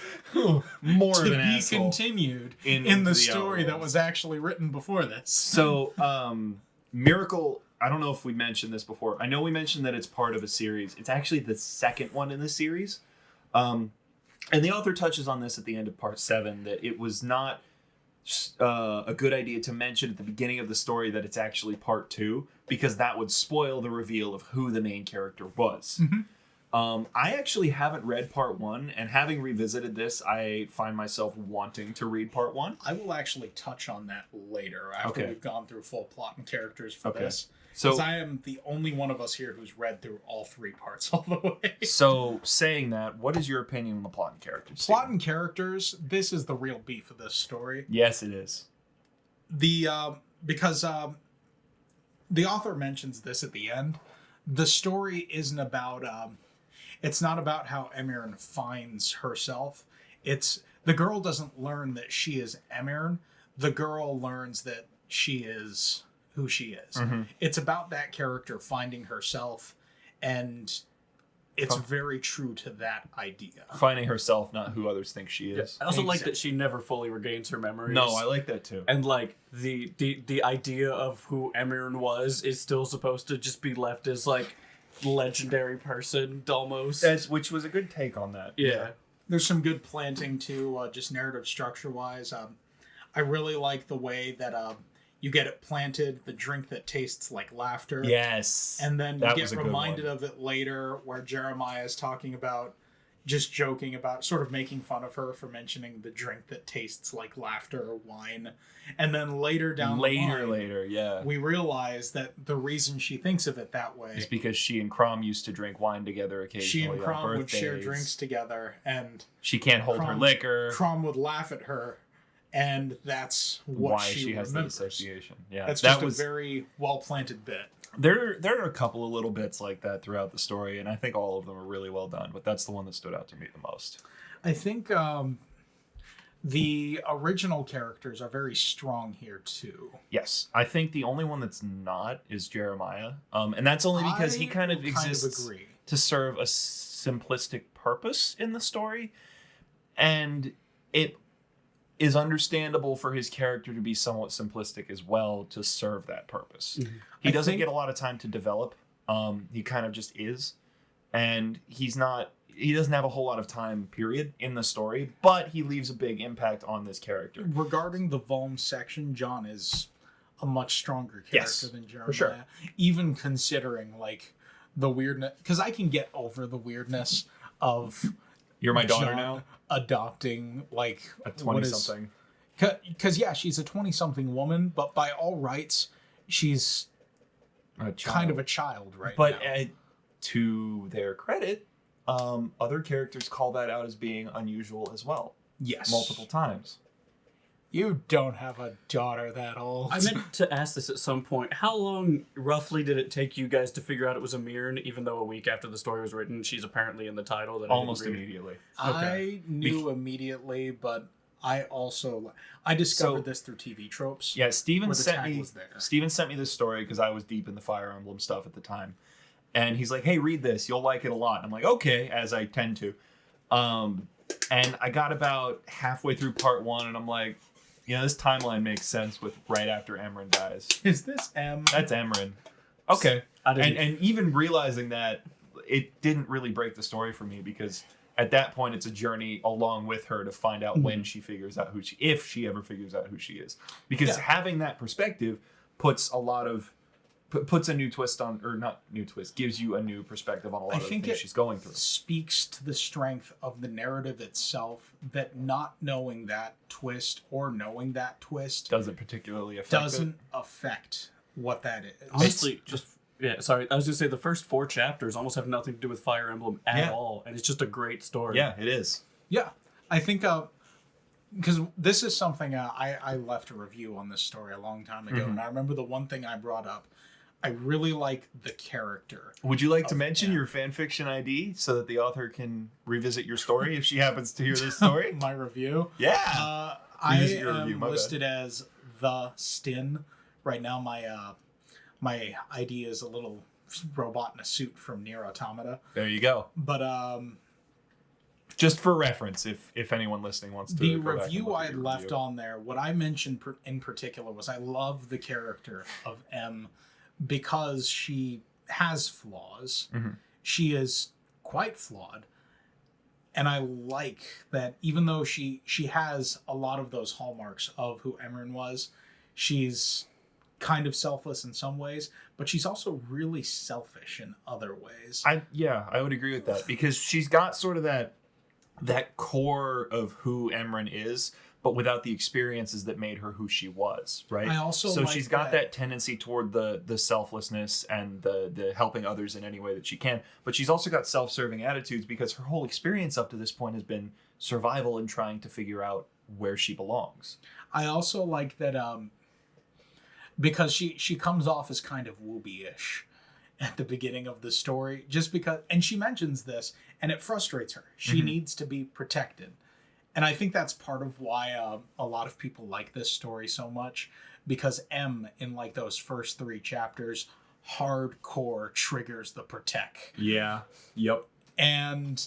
More of an asshole. To be continued in the story that was actually written before this. So, Miracle, I don't know if we mentioned this before. I know we mentioned that it's part of a series. It's actually the second one in the series. And the author touches on this at the end of part 7, that it was not a good idea to mention at the beginning of the story that it's actually part 2, because that would spoil the reveal of who the main character was. Mm-hmm. I actually haven't read part 1, and having revisited this, I find myself wanting to read part 1. I will actually touch on that later after we've gone through full plot and characters for this. So I am the only one of us here who's read through all 3 parts all the way. So, saying that, what is your opinion on the plot and characters? Plot and characters, this is the real beef of this story. Yes, it is. Because the author mentions this at the end. The story isn't about... it's not about how Emirn finds herself. It's... The girl doesn't learn that she is Emirn. The girl learns that she is... who she is. Mm-hmm. It's about that character finding herself, and it's very true to that idea. Finding herself, not who others think she is. I also like that she never fully regains her memories. No, I like that too. And like the idea of who Emirn was is still supposed to just be left as like legendary person almost. Which was a good take on that. Yeah. There's some good planting too, just narrative structure wise. I really like the way that you get it planted, the drink that tastes like laughter. Yes. And then you get reminded of it later where Jeremiah is talking about, just joking about, sort of making fun of her for mentioning the drink that tastes like laughter or wine. And then later down the line, we realize that the reason she thinks of it that way is because she and Chrom used to drink wine together occasionally. She and Chrom would share drinks together, and she can't hold her liquor. Chrom would laugh at her. And that's why she has the association. Yeah, that's just a very well planted bit. There are a couple of little bits like that throughout the story, and I think all of them are really well done. But that's the one that stood out to me the most. I think the original characters are very strong here too. Yes, I think the only one that's not is Jeremiah, and that's only because he kind of exists to serve a simplistic purpose in the story, and it is understandable for his character to be somewhat simplistic as well to serve that purpose. Mm-hmm. He doesn't get a lot of time to develop. He kind of just is. And he doesn't have a whole lot of time, period, in the story, but he leaves a big impact on this character. Regarding the Vulm section, John is a much stronger character than Jeremiah. For sure. Even considering, like, the weirdness... Because I can get over the weirdness of... You're my daughter now? Adopting, like... A 20-something. Because, yeah, she's a 20-something woman, but by all rights, she's kind of a child now. But to their credit, other characters call that out as being unusual as well. Yes. Multiple times. You don't have a daughter that old. I meant to ask this at some point. How long, roughly, did it take you guys to figure out it was a Mirren, even though a week after the story was written, she's apparently in the title? That Almost immediately. I knew immediately, but I discovered this through TV tropes. Yeah, Steven sent me this story because I was deep in the Fire Emblem stuff at the time. And he's like, hey, read this. You'll like it a lot. I'm like, okay, as I tend to. And I got about halfway through part 1, and I'm like, this timeline makes sense with right after Emran dies. Is this M? That's Emran. Okay. And even realizing that, it didn't really break the story for me, because at that point it's a journey along with her to find out when she figures out if she ever figures out who she is. Because having that perspective puts a new twist on, or not new twist, gives you a new perspective on a lot of the things she's going through. Speaks to the strength of the narrative itself, that not knowing that twist or knowing that twist doesn't particularly affect what that is. Honestly, sorry, I was gonna say the first 4 chapters almost have nothing to do with Fire Emblem at all, and it's just a great story. Yeah, it is. Yeah, I think because this is something I left a review on this story a long time ago, and I remember the one thing I brought up. I really like the character. Would you like to mention your fanfiction ID so that the author can revisit your story if she happens to hear this story? My review? Yeah. I am listed as the Stin. Right now, my ID is a little robot in a suit from Nier Automata. There you go. But just for reference, if anyone listening wants to. The review I had left on there, what I mentioned in particular was I love the character of M, because she has flaws. She is quite flawed. And I like that even though she has a lot of those hallmarks of who Emran was, she's kind of selfless in some ways, but she's also really selfish in other ways. I would agree with that, because she's got sort of that core of who Emran is, but without the experiences that made her who she was, right? I also she's got that tendency toward the selflessness and the helping others in any way that she can, but she's also got self-serving attitudes, because her whole experience up to this point has been survival and trying to figure out where she belongs. I also like that because she comes off as kind of wooby-ish at the beginning of the story, just because, and she mentions this, and it frustrates her. She needs to be protected. And I think that's part of why a lot of people like this story so much, because M, in like those first 3 chapters, hardcore triggers the protect. Yeah. Yep. And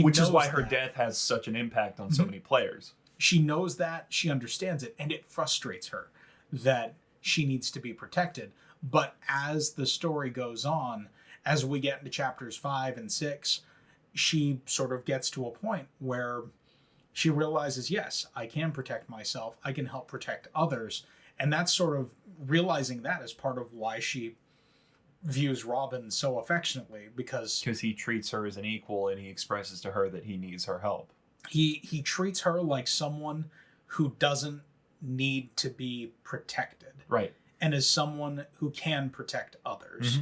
which is why her death has such an impact on so many players. She knows that, she understands it, and it frustrates her that she needs to be protected. But as the story goes on, as we get into chapters 5 and 6, she sort of gets to a point where she realizes, yes, I can protect myself. I can help protect others. And that's sort of realizing that as part of why she views Robin so affectionately, because he treats her as an equal, and he expresses to her that he needs her help. He treats her like someone who doesn't need to be protected. Right. And is someone who can protect others.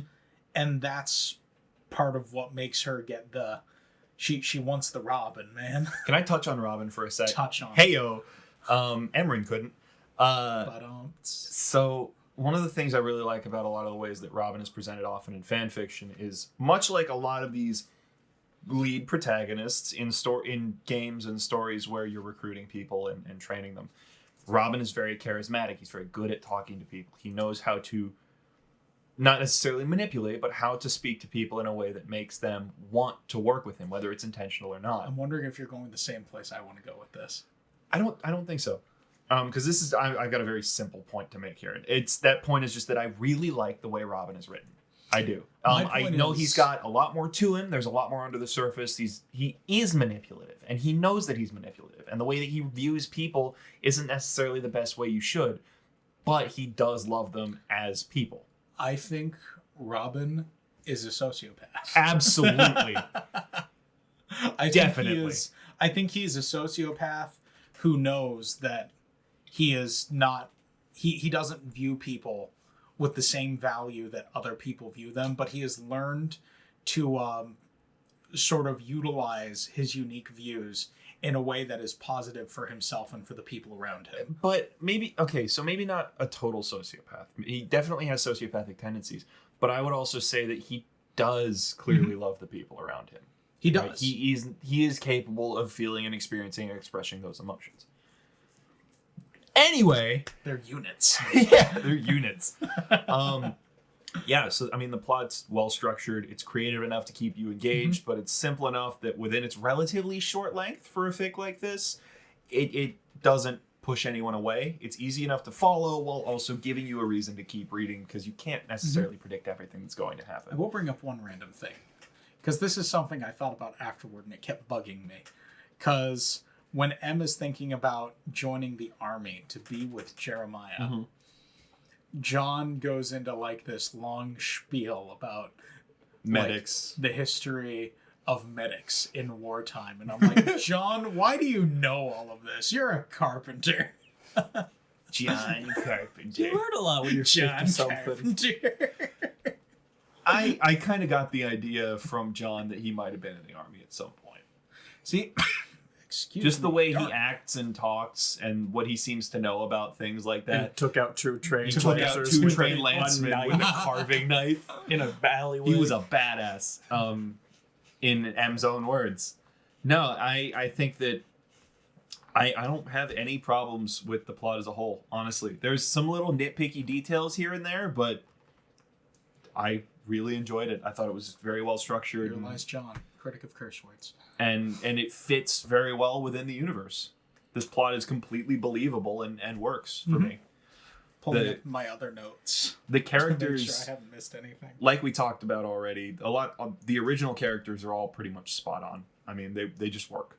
And that's part of what makes her get the... She wants the Robin, man. Can I touch on Robin for a sec? Touch on. Heyo. Emran couldn't. So one of the things I really like about a lot of the ways that Robin is presented often in fan fiction is, much like a lot of these lead protagonists in games and stories where you're recruiting people and training them, Robin is very charismatic. He's very good at talking to people. He knows how to not necessarily manipulate, but how to speak to people in a way that makes them want to work with him, whether it's intentional or not. I'm wondering if you're going the same place I want to go with this. I don't think so. Because I've got a very simple point to make here. That point is just that I really like the way Robin is written. I do. I know he's got a lot more to him. There's a lot more under the surface. He is manipulative, and he knows that he's manipulative. And the way that he views people isn't necessarily the best way you should, but he does love them as people. I think Robin is a sociopath. Absolutely. Definitely. I think he's a sociopath who knows that he is not... He doesn't view people with the same value that other people view them, but he has learned to sort of utilize his unique views in a way that is positive for himself and for the people around him. But maybe not a total sociopath. He definitely has sociopathic tendencies, but I would also say that he does clearly love the people around him. He does. Right? He is capable of feeling and experiencing and expressing those emotions. Anyway, they're units. Yeah, they're units. Yeah, so I mean, the plot's well structured. It's creative enough to keep you engaged, but it's simple enough that within its relatively short length for a fic like this, it doesn't push anyone away. It's easy enough to follow while also giving you a reason to keep reading, because you can't necessarily predict everything that's going to happen. I will bring up one random thing, because this is something I thought about afterward and it kept bugging me. Because when M is thinking about joining the army to be with Jeremiah, John goes into like this long spiel about medics, like, the history of medics in wartime, and I'm like, John, why do you know all of this? You're a carpenter. John Carpenter. You learn a lot when you're John 50-something. Carpenter. I kind of got the idea from John that he might have been in the army at some point. See, excuse just the me, way dark. he acts and talks and what he seems to know about things like that. And took out two trained He took out lancers two with trained one lancemen knife with a carving knife. in a alleyway. He was a badass, in M's own words. No, I think that I don't have any problems with the plot as a whole, honestly. There's some little nitpicky details here and there, but I really enjoyed it. I thought it was very well structured. Here lies John, critic of curse words. And it fits very well within the universe. This plot is completely believable and works for me. Pulling up my other notes. The To characters, make sure I haven't missed anything. like we talked about already, a lot of the original characters are all pretty much spot on. I mean, they just work.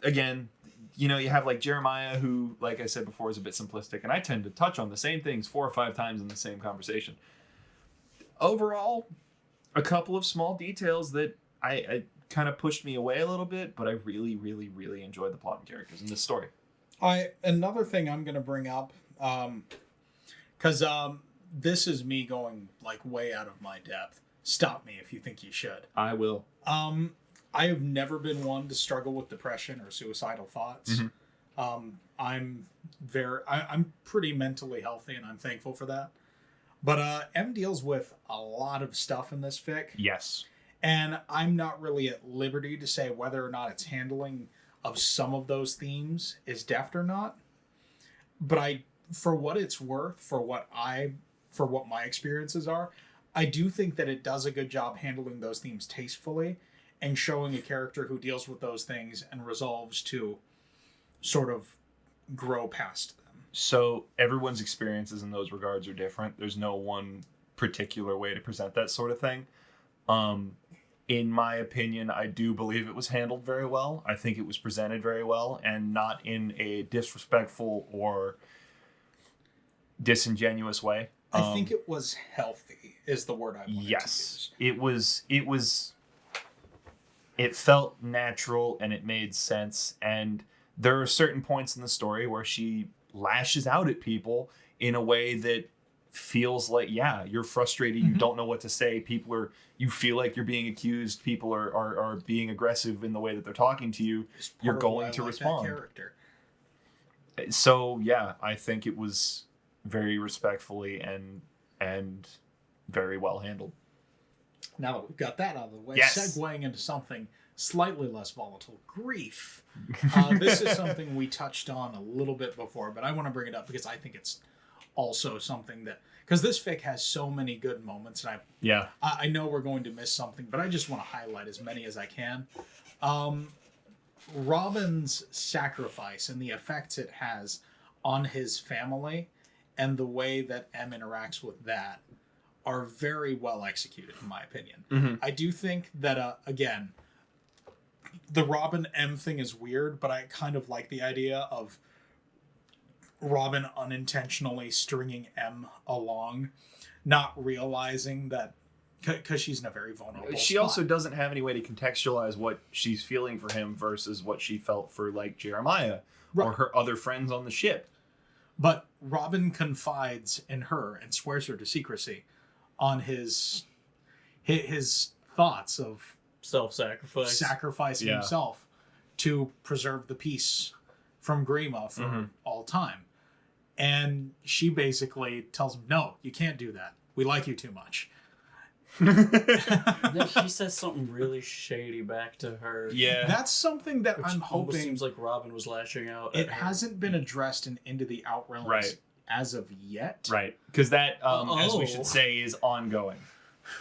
Again, you know, you have like Jeremiah, who, like I said before, is a bit simplistic, and I tend to touch on the same things 4 or 5 times in the same conversation. Overall, a couple of small details that I kind of pushed me away a little bit, but I really, really, really enjoyed the plot and characters in this story. Another thing I'm going to bring up, because this is me going like way out of my depth. Stop me if you think you should. I will. I have never been one to struggle with depression or suicidal thoughts. I'm pretty mentally healthy, and I'm thankful for that. But M deals with a lot of stuff in this fic. Yes. And I'm not really at liberty to say whether or not its handling of some of those themes is deft or not. But for what it's worth, for what my experiences are, I do think that it does a good job handling those themes tastefully and showing a character who deals with those things and resolves to sort of grow past them. So everyone's experiences in those regards are different. There's no one particular way to present that sort of thing. In my opinion, I do believe it was handled very well. I think it was presented very well, and not in a disrespectful or disingenuous way. I think it was healthy is the word I wanted to use. It felt natural and it made sense. And there are certain points in the story where she lashes out at people in a way that feels like, yeah, you're frustrated, you don't know what to say, you feel like you're being accused, people are being aggressive in the way that they're talking to you, you're going to respond. So yeah, I think it was very respectfully and very well handled. Now that we've got that out of the way, yes. Segueing into something slightly less volatile, grief. This is something we touched on a little bit before, but I want to bring it up because I think it's also something that, because this fic has so many good moments, and I know we're going to miss something, but I just want to highlight as many as I can. Robin's sacrifice and the effects it has on his family and the way that M interacts with that are very well executed, in my opinion. I do think that, again, the Robin M thing is weird, but I kind of like the idea of Robin unintentionally stringing M along, not realizing that, because she's in a very vulnerable She spot. also doesn't have any way to contextualize what she's feeling for him versus what she felt for, like, Jeremiah or her other friends on the ship. But Robin confides in her and swears her to secrecy on his thoughts of self-sacrifice, sacrificing himself to preserve the peace from Grima for all time. And she basically tells him, no, you can't do that. We like you too much. Then he says something really shady back to her. Yeah. That's something that Which I'm almost hoping... seems like Robin was lashing out It at her. hasn't been addressed in Into the Outrealms as of yet. Right. Because that, as we should say, is ongoing.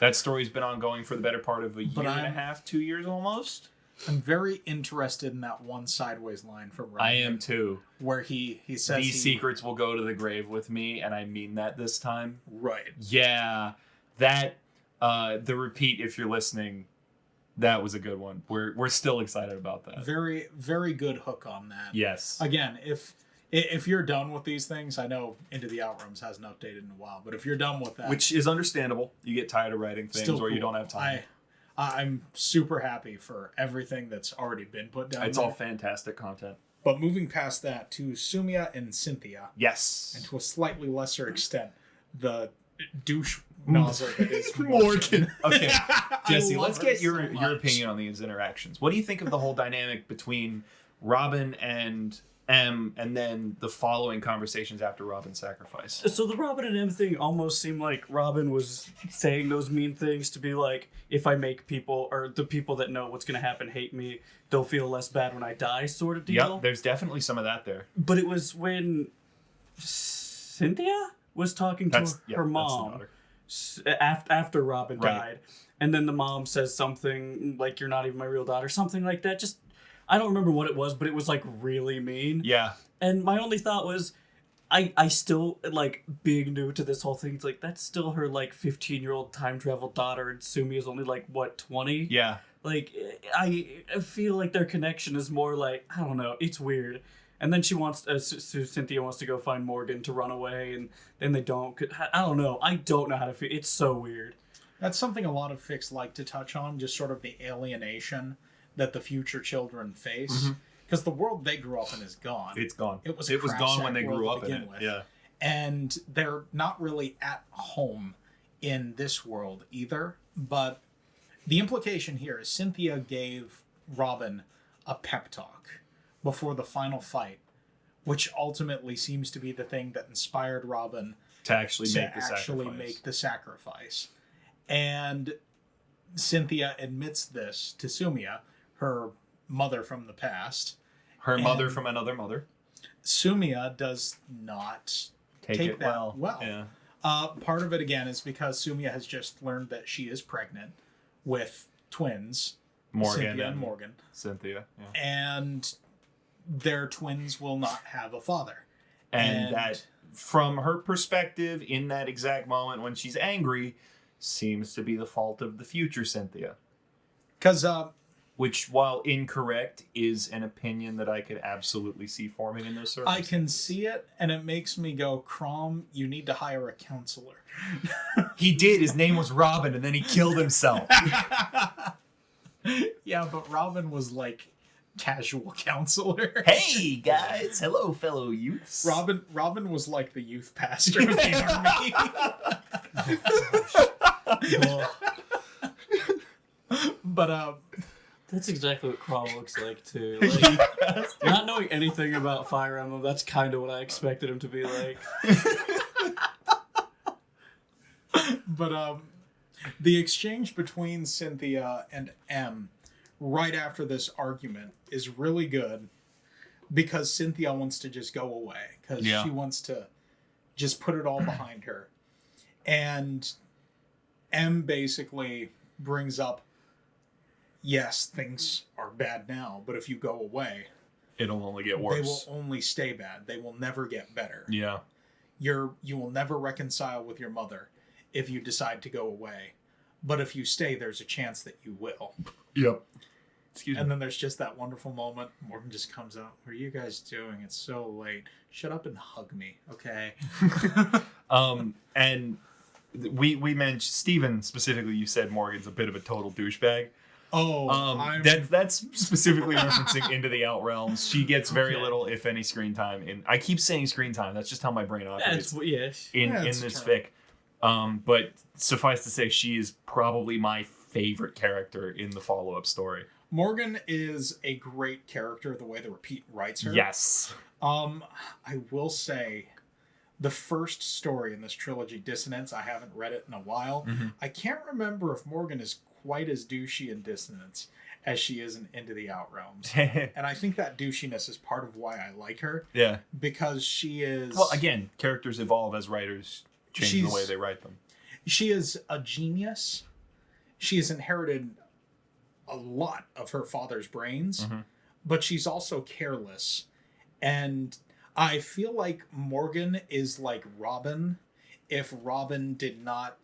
That story's been ongoing for the better part of a year and a half, 2 years almost. I'm very interested in that one sideways line from Robin. I am too. Where he says these secrets will go to the grave with me, and I mean that this time. Right. Yeah. That, TheRepeat, if you're listening, that was a good one. We're still excited about that. Very, very good hook on that. Yes. Again, if you're done with these things, I know Into the Outrealms hasn't updated in a while, but if you're done with that... Which is understandable. You get tired of writing things or you don't have time. I'm super happy for everything that's already been put down. It's all fantastic content. But moving past that to Sumia and Cynthia. Yes. And to a slightly lesser extent, the douche nozzle that is Morgan. Okay, Jesse, let's get your opinion on these interactions. What do you think of the whole dynamic between Robin and M, and then the following conversations after Robin's sacrifice? So the Robin and M thing almost seemed like Robin was saying those mean things to be like, if I make people, or the people that know what's going to happen hate me, they'll feel less bad when I die, sort of deal. Yep, there's definitely some of that there. But it was when Cynthia was talking to her mom after Robin died, and then the mom says something like, you're not even my real daughter, something like that. Just, I don't remember what it was, but it was like really mean. Yeah. And my only thought was, I still, like, being new to this whole thing, it's like, that's still her, like, 15-year-old time travel daughter, and Sumi is only, like, what, 20? Yeah. Like, I feel like their connection is more like, I don't know, it's weird. And then she wants, Cynthia wants to go find Morgan to run away, and then they don't. I don't know. I don't know how to feel. It's so weird. That's something a lot of fics like to touch on, just sort of the alienation that the future children face. Because the world they grew up in is gone. It's gone. It was gone when they grew up in it. Yeah. And they're not really at home in this world either. But the implication here is Cynthia gave Robin a pep talk before the final fight, which ultimately seems to be the thing that inspired Robin to actually make the sacrifice. And Cynthia admits this to Sumia, her mother from the past. Her mother from another mother. Sumia does not take that well. Yeah. Part of it, again, is because Sumia has just learned that she is pregnant with twins, Cynthia and Morgan. Cynthia, yeah. And their twins will not have a father. And that, from her perspective, in that exact moment when she's angry, seems to be the fault of the future Cynthia. Because, which, while incorrect, is an opinion that I could absolutely see forming in those circumstances. I can see it, and it makes me go, Crom, you need to hire a counselor. He did. His name was Robin, and then he killed himself. Yeah, but Robin was like casual counselor. Hey, guys. Hello, fellow youths. Robin was like the youth pastor of the army. But, that's exactly what Crawl looks like, too. Like, not knowing anything about Fire Emblem, that's kind of what I expected him to be like. But, the exchange between Cynthia and M right after this argument is really good because Cynthia wants to just go away because she wants to just put it all behind her. And M basically brings up, yes, things are bad now, but if you go away, it'll only get worse. They will only stay bad. They will never get better. Yeah. You will never reconcile with your mother if you decide to go away. But if you stay, there's a chance that you will. Yep. Excuse me. And then there's just that wonderful moment. Morgan just comes out. What are you guys doing? It's so late. Shut up and hug me, okay? And we mentioned, Steven specifically, you said Morgan's a bit of a total douchebag. Oh, that's specifically referencing Into the Outrealms. She gets very little, if any, screen time. I keep saying screen time. That's just how my brain operates. In this fic. But suffice to say, she is probably my favorite character in the follow-up story. Morgan is a great character, the way TheRepeat writes her. Yes. I will say, the first story in this trilogy, Dissonance, I haven't read it in a while. Mm-hmm. I can't remember if Morgan is quite as douchey in Dissonance as she is in Into the Outrealms. And I think that douchiness is part of why I like her. Yeah. Because she is... Well, again, characters evolve as writers change the way they write them. She is a genius. She has inherited a lot of her father's brains, but she's also careless. And I feel like Morgan is like Robin if Robin did not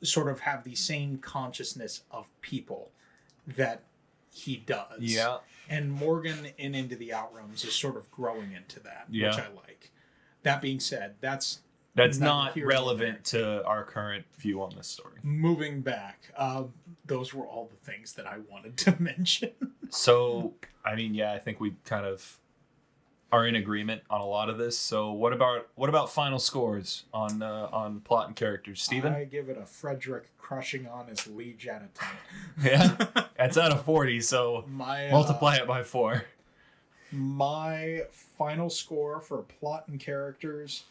sort of have the same consciousness of people that he does. Yeah. And Morgan in Into the Outrealms is sort of growing into that, yeah. which I like. That being said, that's not relevant to our current view on this story. Moving back, those were all the things that I wanted to mention. So, I mean, yeah, I think we kind of are in agreement on a lot of this. So, what about final scores on plot and characters, Steven? I give it a Frederick crushing on his liege out of 10. Yeah, that's out of 40. So multiply it by 4. My final score for plot and characters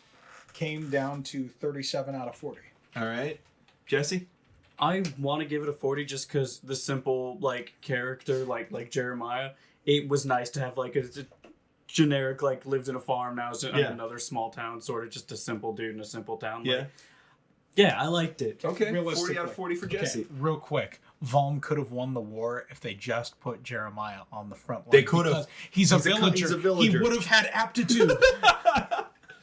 came down to 37 out of 40. All right, Jesse. I want to give it a 40 just because the simple like character like Jeremiah. It was nice to have like a generic like lived in a farm, now is in another small town, sort of just a simple dude in a simple town. Yeah, I liked it. Okay, 40 out of 40 for Jesse. Okay, real quick, Valm could have won the war if they just put Jeremiah on the front line. They could have. He's a villager. He would have had aptitude.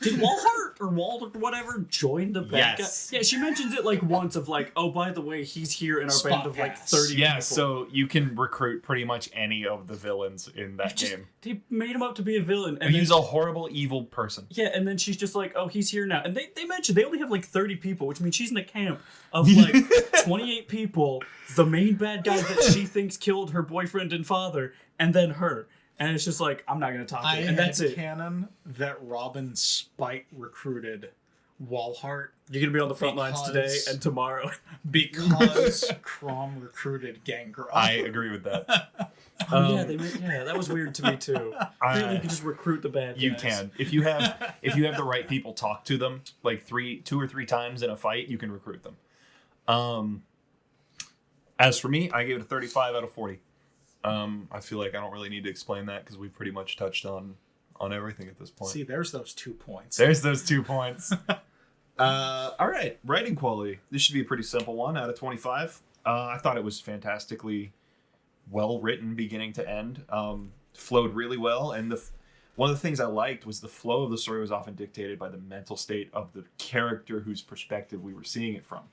Did Walhart or Wald or whatever join the band? Yes. Yeah, she mentions it like once of like, oh, by the way, he's here in our band of like 30 people. Yeah, so you can recruit pretty much any of the villains in that game. They made him up to be a villain. And he's a horrible, evil person. Yeah, and then she's just like, oh, he's here now. And they mentioned they only have like 30 people, which means she's in a camp of like 28 people, the main bad guy that she thinks killed her boyfriend and father, and then her. And it's just like, I'm not going to talk to it. And that's it. Canon that Robin spite recruited Walhart. You're going to be on the front lines today and tomorrow. Because Crom recruited Gangrel. I agree with that. That was weird to me too. You can just recruit the bad guys. You can. If you have the right people talk to them like 2 or 3 times in a fight, you can recruit them. As for me, I gave it a 35 out of 40. I feel like I don't really need to explain that because we pretty much touched on everything at this point. See, there's those 2 points. There's those 2 points. All right, writing quality. This should be a pretty simple one out of 25. I thought it was fantastically well written, beginning to end. Flowed really well, and one of the things I liked was the flow of the story was often dictated by the mental state of the character whose perspective we were seeing it from.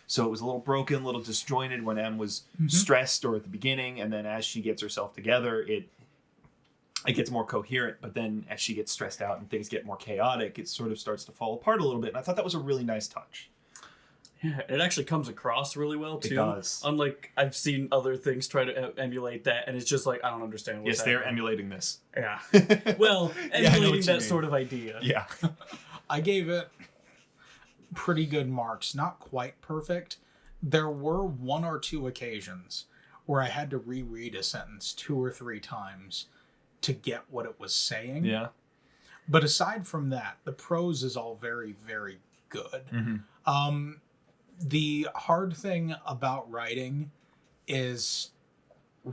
So it was a little broken, a little disjointed when Em was stressed or at the beginning, and then as she gets herself together, it gets more coherent. But then as she gets stressed out and things get more chaotic, it sort of starts to fall apart a little bit. And I thought that was a really nice touch. Yeah, it actually comes across really well too. It does. Unlike I've seen other things try to emulate that, and it's just like I don't understand what's happening. They're emulating this. Yeah. Well, emulating that sort of idea. Yeah. I gave it pretty good marks. Not quite perfect. There were 1 or 2 occasions where I had to reread a sentence 2 or 3 times to get what it was saying. Yeah. But aside from that, the prose is all very, very good. Mm-hmm. The hard thing about writing is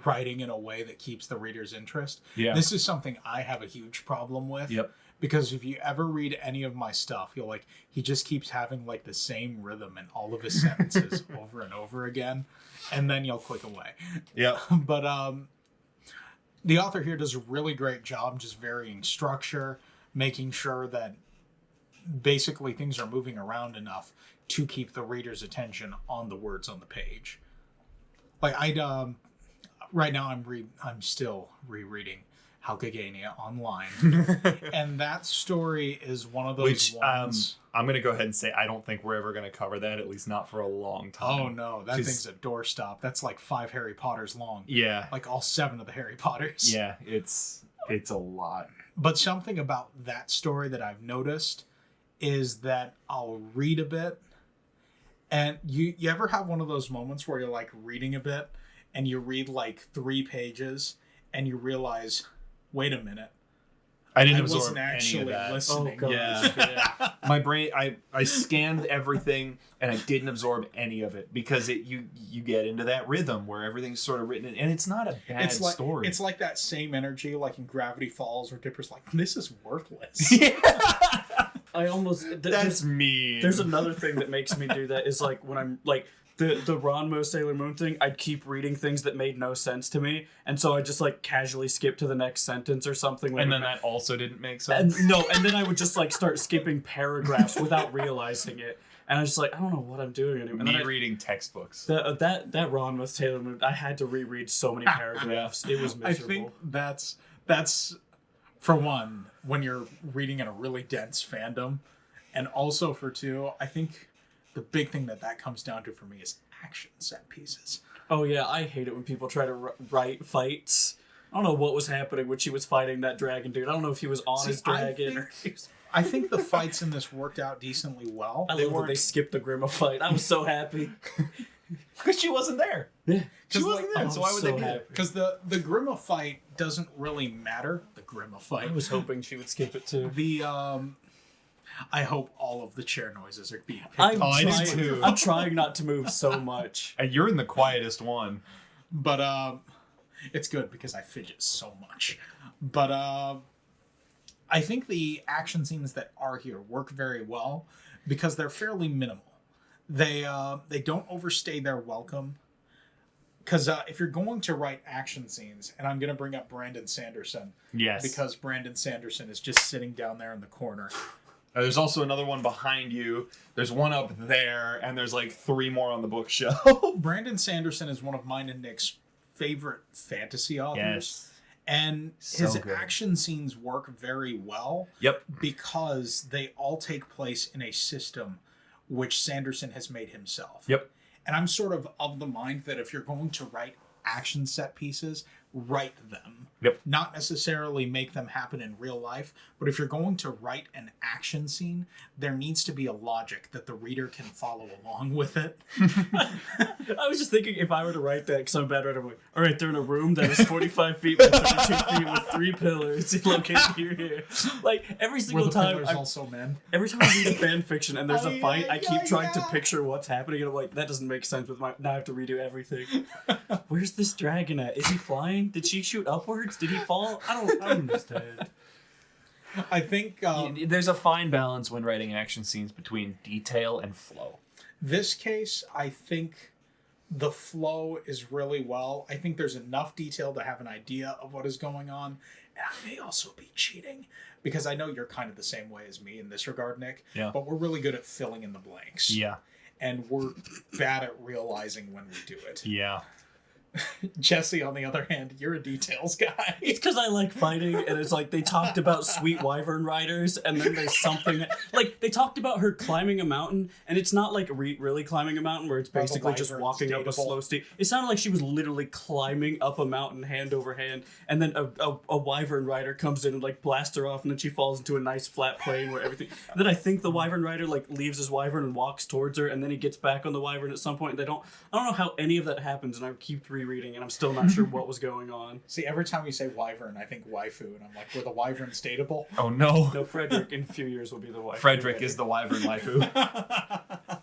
writing in a way that keeps the reader's interest. Yeah. This is something I have a huge problem with. Yep. Because if you ever read any of my stuff, you'll like, he just keeps having like the same rhythm in all of his sentences over and over again. And then you'll click away. Yeah. But the author here does a really great job just varying structure, making sure that basically things are moving around enough to keep the reader's attention on the words on the page. Like right now I'm still rereading Halkagania Online, and that story is one of those ones. I'm gonna go ahead and say I don't think we're ever gonna cover that, at least not for a long time. Oh no, that thing's a doorstop. That's like 5 Harry Potters long. Yeah, like all 7 of the Harry Potters. Yeah, it's a lot. But something about that story that I've noticed is that I'll read a bit, and you ever have one of those moments where you're like reading a bit and you read like 3 pages and you realize, wait a minute, I didn't wasn't absorb actually any of that. listening. Oh, Yeah. My brain, I scanned everything and I didn't absorb any of it because you get into that rhythm where everything's sort of written in, and it's not a bad story. It's like that same energy like in Gravity Falls where Dipper's like, this is worthless. I almost... That's mean. There's another thing that makes me do that is like when I'm like... The Ranma Sailor Moon thing, I'd keep reading things that made no sense to me, and so I just like casually skip to the next sentence or something. And then that also didn't make sense. And then I would just like start skipping paragraphs without realizing it, and I was just like, I don't know what I'm doing anymore. Me reading textbooks. That Ranma Sailor Moon, I had to reread so many paragraphs. It was miserable. I think that's for one, when you're reading in a really dense fandom, and also for two, I think the big thing that comes down to for me is action set pieces. Oh yeah, I hate it when people try to write fights. I don't know what was happening when she was fighting that dragon dude. I don't know if he was on his dragon. I think the fights in this worked out decently well. I love that they skipped the Grima fight. I was so happy. Because she wasn't there. Yeah. She wasn't there, so why would they do it? Because the Grima fight doesn't really matter. The Grima fight. I was hoping she would skip it too. I hope all of the chair noises are being picked I'm up. I'm trying not to move so much. And you're in the quietest one. But it's good because I fidget so much. But I think the action scenes that are here work very well because they're fairly minimal. They don't overstay their welcome. Because if you're going to write action scenes, and I'm going to bring up Brandon Sanderson. Yes. Because Brandon Sanderson is just sitting down there in the corner. There's also another one behind you. There's one up there, and there's like 3 more on the bookshelf. Brandon Sanderson is one of mine and Nick's favorite fantasy authors. Yes. And his action scenes work very well. Yep. Because they all take place in a system which Sanderson has made himself. Yep. And I'm sort of the mind that if you're going to write action set pieces, write them. Yep. Not necessarily make them happen in real life, but if you're going to write an action scene, there needs to be a logic that the reader can follow along with it. I was just thinking if I were to write that, because I'm bad at it, I'm like, all right, they're in a room that is 45 feet by 32 feet with 3 pillars located here. Like, every single time... also men. Every time I read a fan fiction and there's a fight, I keep trying to picture what's happening, and I'm like, that doesn't make sense with my... Now I have to redo everything. Where's this dragon at? Is he flying? Did she shoot upwards? Did he fall? I don't understand. I think... there's a fine balance when writing action scenes between detail and flow. This case, I think the flow is really well. I think there's enough detail to have an idea of what is going on. And I may also be cheating, because I know you're kind of the same way as me in this regard, Nick. Yeah. But we're really good at filling in the blanks. Yeah. And we're bad at realizing when we do it. Yeah. Jesse, on the other hand, you're a details guy. It's because I like fighting, and it's like they talked about sweet wyvern riders, and then there's something like they talked about her climbing a mountain, and it's not like really climbing a mountain where it's basically just walking up a slow steep. It sounded like she was literally climbing up a mountain hand over hand, and then a wyvern rider comes in and like blasts her off, and then she falls into a nice flat plain where everything. And then I think the wyvern rider like leaves his wyvern and walks towards her, and then he gets back on the wyvern at some point. And I don't know how any of that happens, and I keep rereading, and I'm still not sure what was going on. See, every time you say wyvern, I think waifu, and I'm like, were the wyverns dateable? Oh no. No, Frederick in a few years will be the waifu. Frederick is the wyvern waifu.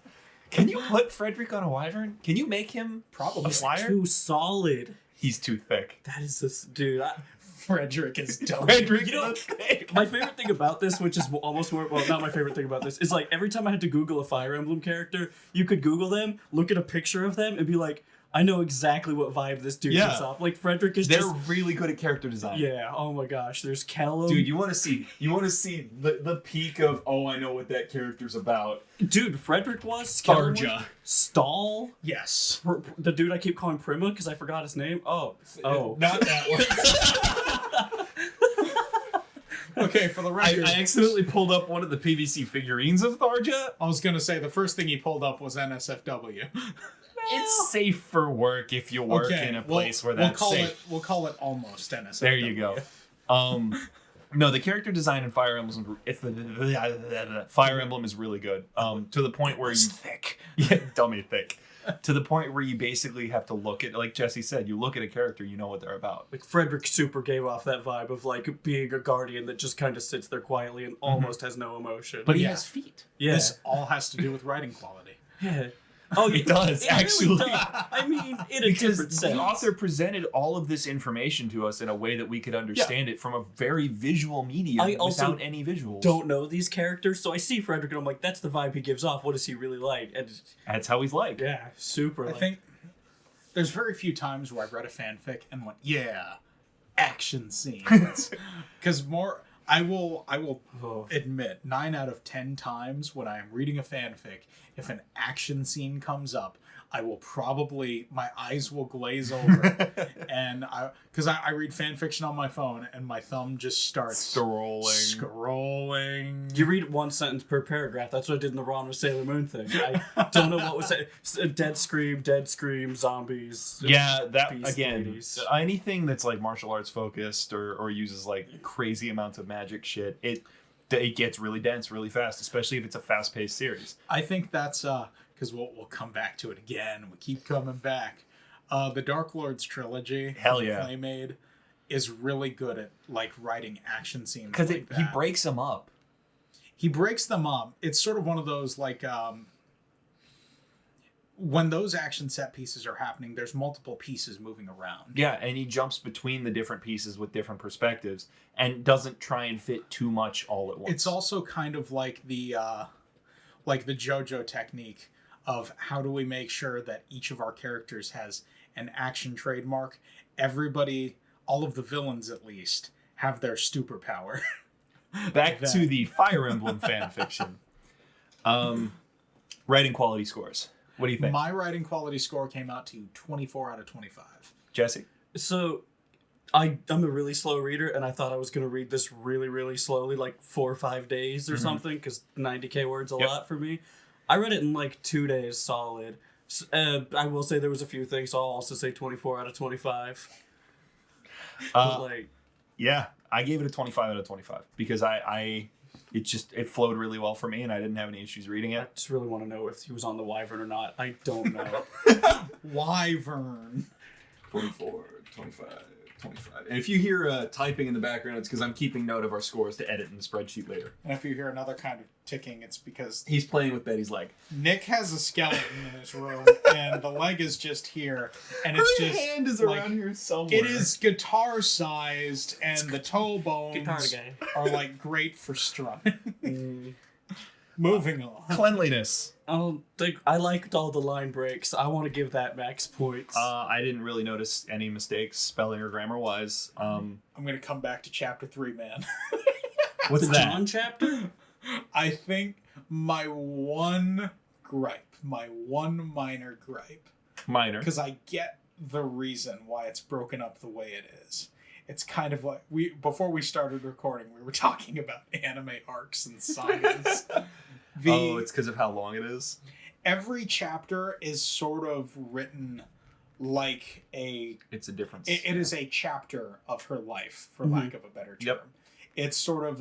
Can you put Frederick on a wyvern? Can you make him probably a flyer? Too solid. He's too thick. That is this dude. Frederick is dumb. Frederick, my favorite thing about this, which is almost more, well, not my favorite thing about this, is like every time I had to Google a Fire Emblem character, you could Google them, look at a picture of them, and be like, I know exactly what vibe this dude gives off. Like Frederick is They're really good at character design. Yeah, oh my gosh. There's Callum. Dude, you want to see the peak of, oh, I know what that character's about. Dude, Frederick was Tharja. Stall. Yes. The dude I keep calling Prima because I forgot his name. Oh. Not that one. Okay, for the record, I accidentally pulled up one of the PVC figurines of Tharja. I was going to say the first thing he pulled up was NSFW. It's safe for work if you work in a place where that's safe. We'll call it almost NSFW. There you go. No, the character design in Fire Emblem, Fire Emblem is really good. To the point where it's thick. Yeah, dummy thick. to the point where you basically have to look at, like Jesse said, you look at a character, you know what they're about. Like Frederick super gave off that vibe of like being a guardian that just kind of sits there quietly and almost has no emotion. But he has feet. Yeah. This all has to do with writing quality. Yeah. Oh, it does, actually. Really does. I mean, in a different sense. The author presented all of this information to us in a way that we could understand it from a very visual medium without any visuals. Don't know these characters, so I see Frederick and I'm like, that's the vibe he gives off. What is he really like? And that's how he's like. Yeah, super. I think there's very few times where I've read a fanfic and went, yeah, action scenes. Because I will admit 9 out of 10 times when I am reading a fanfic, if an action scene comes up, I will probably, my eyes will glaze over, and because I read fan fiction on my phone, and my thumb just starts scrolling. You read one sentence per paragraph. That's what I did in the Ron with Sailor Moon thing. I don't know what was it. Dead scream, zombies. Yeah, that beast again. ladies. Anything that's like martial arts focused or uses like crazy amounts of magic shit, it gets really dense really fast, especially if it's a fast paced series. I think that's because we'll come back to it again. We keep coming back. The Dark Lords trilogy, hell yeah, Playmade, is really good at like writing action scenes because like he breaks them up. He breaks them up. It's sort of one of those like when those action set pieces are happening, there's multiple pieces moving around. Yeah, and he jumps between the different pieces with different perspectives and doesn't try and fit too much all at once. It's also kind of like the JoJo technique of how do we make sure that each of our characters has an action trademark. Everybody, all of the villains at least, have their super power. Back to the Fire Emblem fan fiction. Writing quality scores. What do you think? My writing quality score came out to 24 out of 25. Jesse? So, I'm a really slow reader, and I thought I was going to read this really, really slowly, like 4 or 5 days or something, because 90k words a lot for me. I read it in like 2 days solid. I will say there was a few things, so I'll also say 24 out of 25. Yeah, I gave it a 25 out of 25 because it flowed really well for me and I didn't have any issues reading it. I just really want to know if he was on the Wyvern or not. I don't know. Wyvern. 24, 25, 25. And if you hear typing in the background, it's because I'm keeping note of our scores to edit in the spreadsheet later. And if you hear another kind of ticking, it's because he's playing with Betty's leg. Nick has a skeleton in his room, and the leg is just here, and it's Her just hand is like, around here somewhere. It is guitar sized, and the toe bones are like great for strumming. Moving on. Cleanliness. I liked all the line breaks. I want to give that max points. I didn't really notice any mistakes, spelling or grammar wise. I'm going to come back to chapter 3, man. What's the that? John chapter? I think my one minor gripe. Minor. Because I get the reason why it's broken up the way it is. It's kind of like before we started recording, we were talking about anime arcs and sagas. It's because of how long it is? Every chapter is sort of written like It's a difference. It is a chapter of her life, for lack of a better term. Yep. It's sort of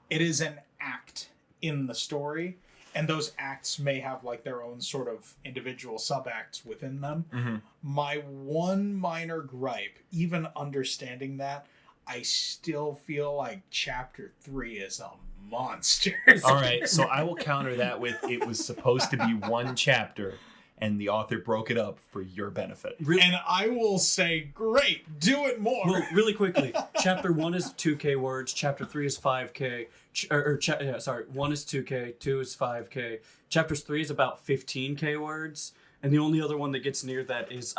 it is an act in the story, and those acts may have like their own sort of individual sub-acts within them. Mm-hmm. My one minor gripe, even understanding that, I still feel like chapter 3 is a monster. All right, so I will counter that with it was supposed to be one chapter, and the author broke it up for your benefit. And I will say, great, do it more. Well, really quickly, chapter 1 is 2k words, chapter 3 is 5k, 1 is 2k, 2 is 5k, chapters 3 is about 15k words, and the only other one that gets near that is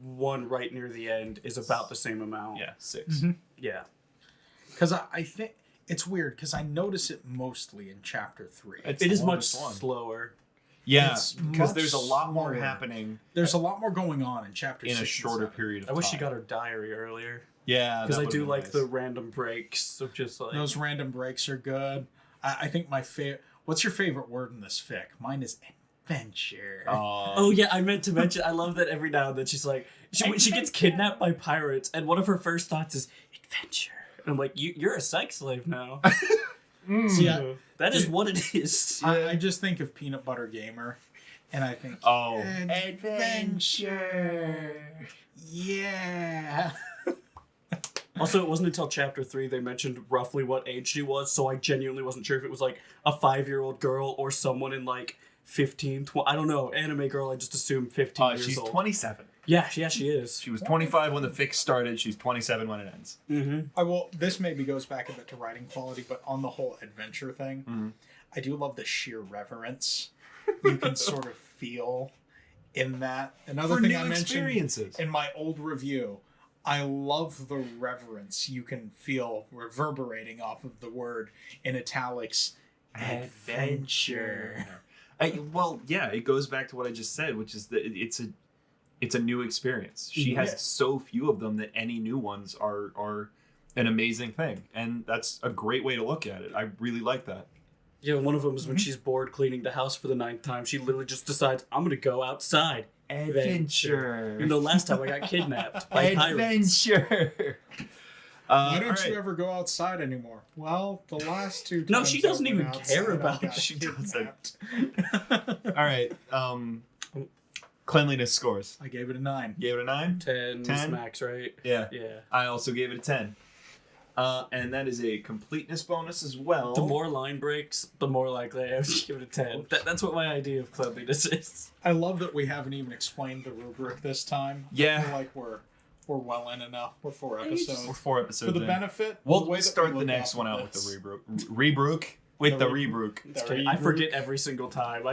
one right near the end is about the same amount. Yeah, 6. Mm-hmm. Yeah. Because I think it's weird, because I notice it mostly in chapter 3. It is much slower. Yeah, because there's a lot more happening. There's a lot more going on in chapter 6 in a shorter period of time. I wish she got her diary earlier. Yeah, because I do like the random breaks of just like... Those random breaks are good. I think my favorite... What's your favorite word in this fic? Mine is adventure. Oh yeah, I meant to mention, I love that every now and then she's like... She gets kidnapped by pirates, and one of her first thoughts is, adventure. And I'm like, you're a sex slave now. See, that is what it is. I just think of Peanut Butter Gamer. And I think, adventure. Yeah. Also, it wasn't until chapter 3 they mentioned roughly what age she was, so I genuinely wasn't sure if it was like a 5-year-old girl or someone in like 15, 20, I don't know, anime girl, I just assumed 15 years she's old. She's 27. Yeah, she is. She was 25 when the fic started, she's 27 when it ends. Mm-hmm. This maybe goes back a bit to writing quality, but on the whole adventure thing, I do love the sheer reverence you can sort of feel in that. Another thing I mentioned in my old review, I love the reverence you can feel reverberating off of the word in italics, adventure. It goes back to what I just said, which is that it's a new experience. She has so few of them that any new ones are an amazing thing, and that's a great way to look at it. I really like that. Yeah, one of them is when she's bored cleaning the house for the 9th time, she literally just decides, I'm gonna go outside. Adventure. You know, last time I got kidnapped by pirates. Adventure. Why don't you ever go outside anymore? Well, the last 2 times. No, she doesn't even care about it. She doesn't. All right. Cleanliness scores. I gave it a 9. Gave it a 9? 10 max, right? Yeah. I also gave it a 10. And that is a completeness bonus as well. The more line breaks, the more likely I have to give it a 10. That's what my idea of cleanliness is. I love that we haven't even explained the rubric this time. Yeah. I feel like we're well in enough. We're 4 episodes. We're 4 episodes For the benefit, we'll start the next one out with the rubric. With the rubric. I forget every single time.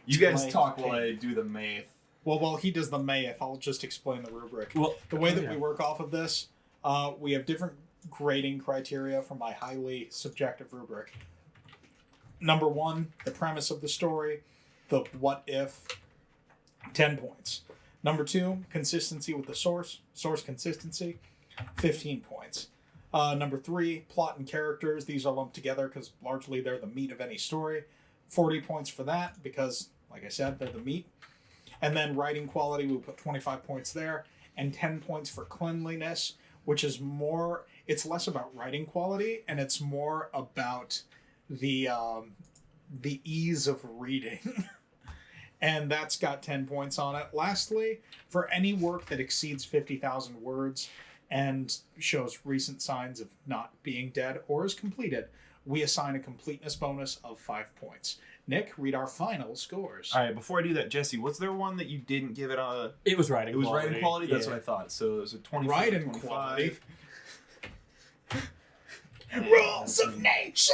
You guys talk while I do the math. Well, while he does the math, I'll just explain the rubric. Well, the way that we work off of this, we have different grading criteria for my highly subjective rubric. Number 1, the premise of the story, the what if, 10 points. Number 2, consistency with the source consistency, 15 points. Number 3, plot and characters. These are lumped together because largely they're the meat of any story. 40 points for that because, like I said, they're the meat. And then writing quality, we put 25 points there, and 10 points for cleanliness, which is more, it's less about writing quality, and it's more about the ease of reading. And that's got 10 points on it. Lastly, for any work that exceeds 50,000 words and shows recent signs of not being dead or is completed, we assign a completeness bonus of 5 points. Nick, read our final scores. All right, before I do that, Jesse, was there one that you didn't give it a... It was writing quality. It was writing quality? That's what I thought. So it was a 25. Writing quality. Rules of nature!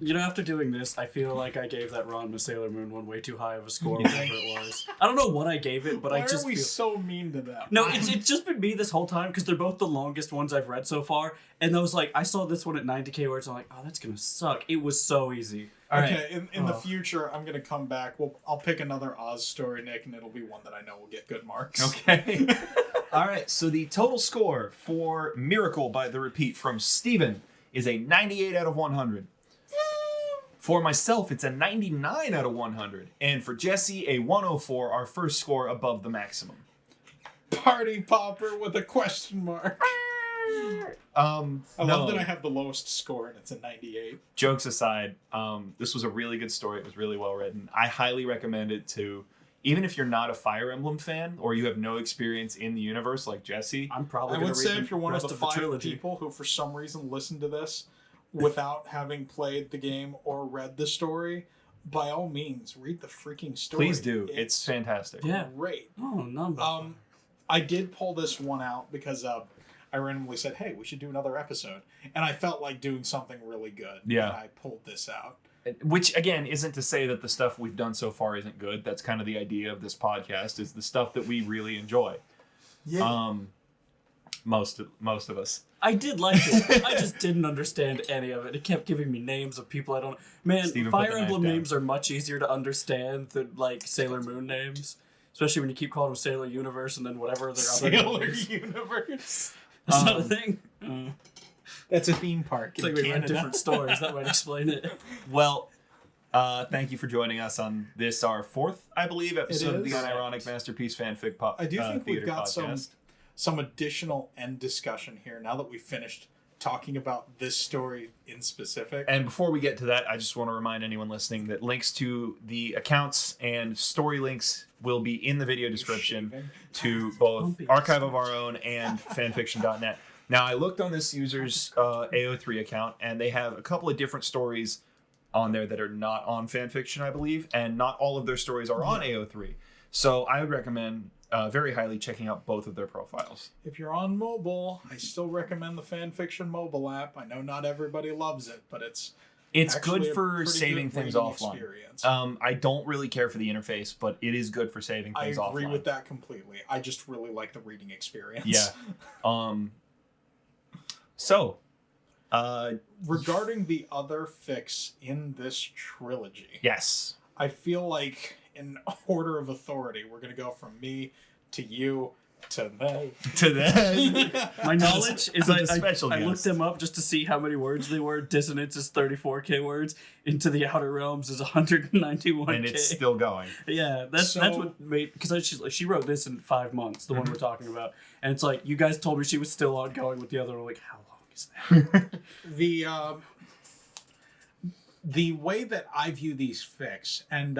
You know, after doing this, I feel like I gave that Ron to Sailor Moon one way too high of a score, whatever it was. I don't know what I gave it, but I just Why are we so mean to them? No, it's just been me this whole time, because they're both the longest ones I've read so far, and I was like, I saw this one at 90k words, I'm like, oh, that's gonna suck. It was so easy. Okay, in the future, I'm gonna come back. I'll pick another Oz story, Nick, and it'll be one that I know will get good marks. Okay. All right, so the total score for Miracle by TheRepeat from Steven is a 98 out of 100. For myself, it's a 99 out of 100. And for Jesse, a 104, our first score above the maximum. Party popper with a question mark. I love that I have the lowest score and it's a 98. Jokes aside, this was a really good story. It was really well written. I highly recommend it to, even if you're not a Fire Emblem fan or you have no experience in the universe like Jesse. I'm probably I going would to read say if you're one of the 5 trilogy. people who for some reason listen to this without having played the game or read the story, by all means, read the freaking story. Please do. It's fantastic. Yeah. Great. Oh, no. I did pull this one out because I randomly said, hey, we should do another episode. And I felt like doing something really good. Yeah. And I pulled this out. Which, again, isn't to say that the stuff we've done so far isn't good. That's kind of the idea of this podcast, is the stuff that we really enjoy. Yeah. Most of us. I did like it. I just didn't understand any of it. It kept giving me names of people I don't... Man, Steven Fire Emblem names are much easier to understand than, like, Sailor Moon names. Especially when you keep calling them Sailor Universe and then whatever their other names. Sailor Universe. That's not a thing. That's a theme park. It's like we read different stories. That might explain it. Well, thank you for joining us on this, our 4th, I believe, episode of the Unironic Masterpiece Fanfic I do think we've got podcast. some additional end discussion here now that we've finished talking about this story in specific. And before we get to that, I just want to remind anyone listening that links to the accounts and story links will be in the video description to both Archive of Our Own and fanfiction.net. Now, I looked on this user's AO3 account, and they have a couple of different stories on there that are not on fanfiction, I believe, and not all of their stories are on AO3. So I would recommend very highly checking out both of their profiles. If you're on mobile, I still recommend the Fanfiction mobile app. I know not everybody loves it, but it's good for saving things offline. I don't really care for the interface, but it is good for saving things offline. I agree with that completely. I just really like the reading experience. Yeah. So, regarding the other fics in this trilogy, yes, I feel like in order of authority, we're going to go from me to you to them. To them. My knowledge is I looked them up just to see how many words they were. Dissonance is 34k words. Into the Outer Realms is 191k. And it's still going. Yeah, that's what made... Because she wrote this in 5 months, the one we're talking about. And it's like, you guys told me she was still ongoing with the other one. I'm like, how long is that? The way that I view these fics, and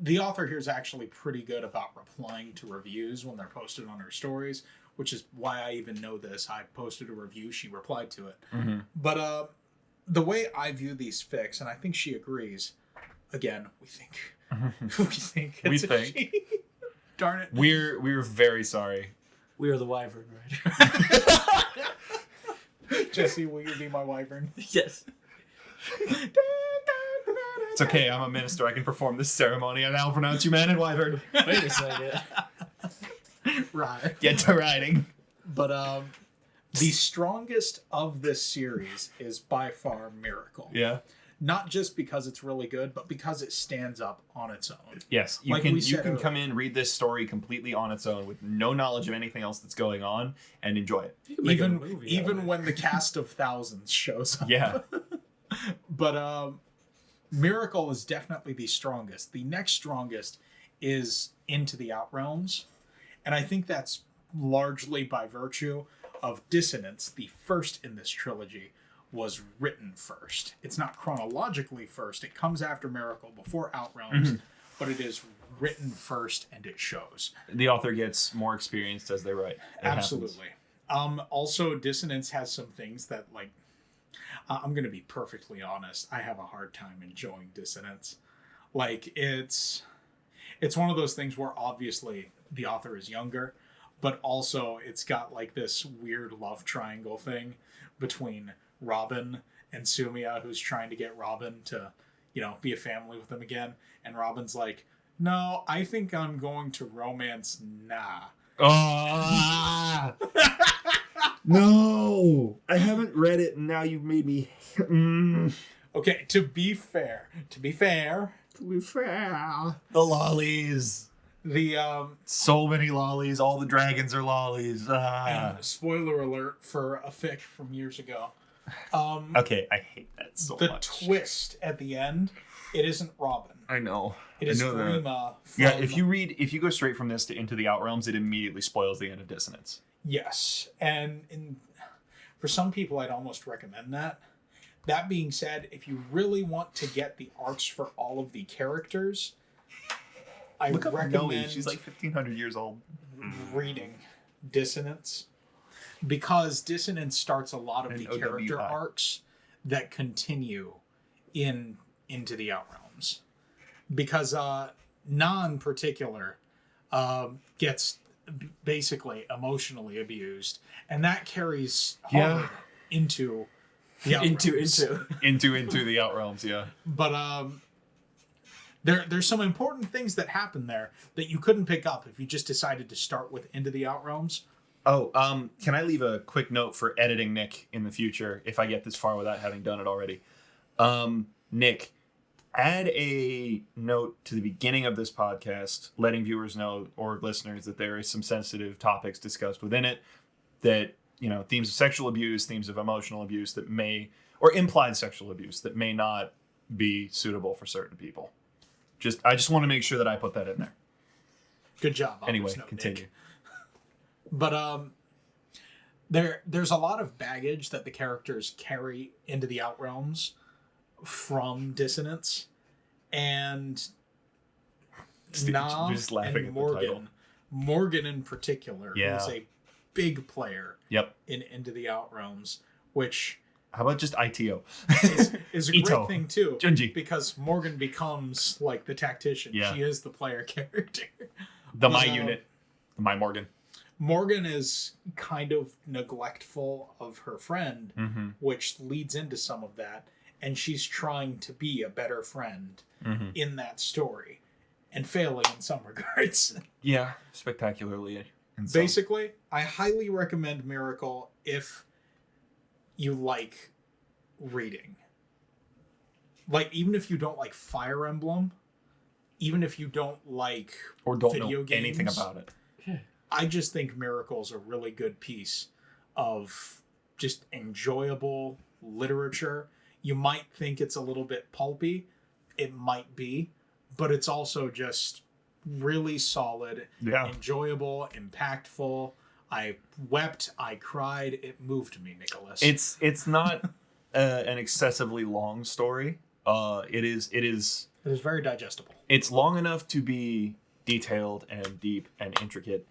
the author here is actually pretty good about replying to reviews when they're posted on her stories, which is why I even know this. I posted a review, she replied to it. Mm-hmm. But the way I view these fics, and I think she agrees, again, we think. We think. She. Darn it. We're very sorry. We are the Wyvern Rider. Jesse, will you be my Wyvern? Yes. It's okay, I'm a minister. I can perform this ceremony. I now pronounce you man and wyvern. Wait a second. Right. Get to writing. But the strongest of this series is by far Miracle. Yeah. Not just because it's really good, but because it stands up on its own. Yes, you can come in, read this story completely on its own with no knowledge of anything else that's going on, and enjoy it. Even when the cast of thousands shows up. Yeah. But Miracle is definitely the strongest. The next strongest is Into the Outrealms, and I think that's largely by virtue of Dissonance, the first in this trilogy, was written first. It's not chronologically first. It comes after Miracle, before Outrealms, but it is written first, and it shows. The author gets more experienced as they write. Absolutely. Also, Dissonance has some things that, like, I'm going to be perfectly honest, I have a hard time enjoying Dissonance. Like, it's one of those things where obviously the author is younger, but also it's got like this weird love triangle thing between Robin and Sumia, who's trying to get Robin to, be a family with him again. And Robin's like, no, I think I'm going to romance Nah. Oh. No, I haven't read it, and now you've made me. Okay, to be fair, the lollies, so many lollies. All the dragons are lollies. And spoiler alert for a fic from years ago. Okay, I hate that so much. The twist at the end, it isn't Robin. I know. It is Grima. Yeah, if you go straight from this to Into the Outrealms, it immediately spoils the end of Dissonance. Yes, and for some people, I'd almost recommend that. That being said, if you really want to get the arcs for all of the characters, I recommend... She's like 1,500 years old. Reading Dissonance. Because Dissonance starts a lot of the character arcs that continue into the Outrealms. Because Nan in particular gets basically emotionally abused, and that carries hard into the Outrealms. into the Outrealms, yeah. But there's some important things that happen there that you couldn't pick up if you just decided to start with Into the Outrealms. Oh, can I leave a quick note for editing Nick in the future if I get this far without having done it already? Nick, add a note to the beginning of this podcast letting viewers know, or listeners, that there is some sensitive topics discussed within it, that, themes of sexual abuse, themes of emotional abuse that may, or implied sexual abuse that may not be suitable for certain people. I just want to make sure that I put that in there. Good job. Anyway, continue. Nick. But there's a lot of baggage that the characters carry into the Outrealms from Dissonance, and just laughing at the title. Morgan in particular is a big player in Into the Outrealms, which how about just ITO is a great thing too, Junji. because Morgan becomes like the tactician. She is the player character. My unit, my Morgan. Morgan is kind of neglectful of her friend, which leads into some of that, and she's trying to be a better friend in that story, and failing in some regards. Yeah, spectacularly. Basically, I highly recommend Miracle if you like reading. Like, even if you don't like Fire Emblem, even if you don't like or don't video know games, anything about it. I just think Miracle's a really good piece of just enjoyable literature. You might think it's a little bit pulpy. It might be. But it's also just really solid, enjoyable, impactful. I wept. I cried. It moved me, Nicholas. It's not an excessively long story. It is very digestible. It's long enough to be detailed and deep and intricate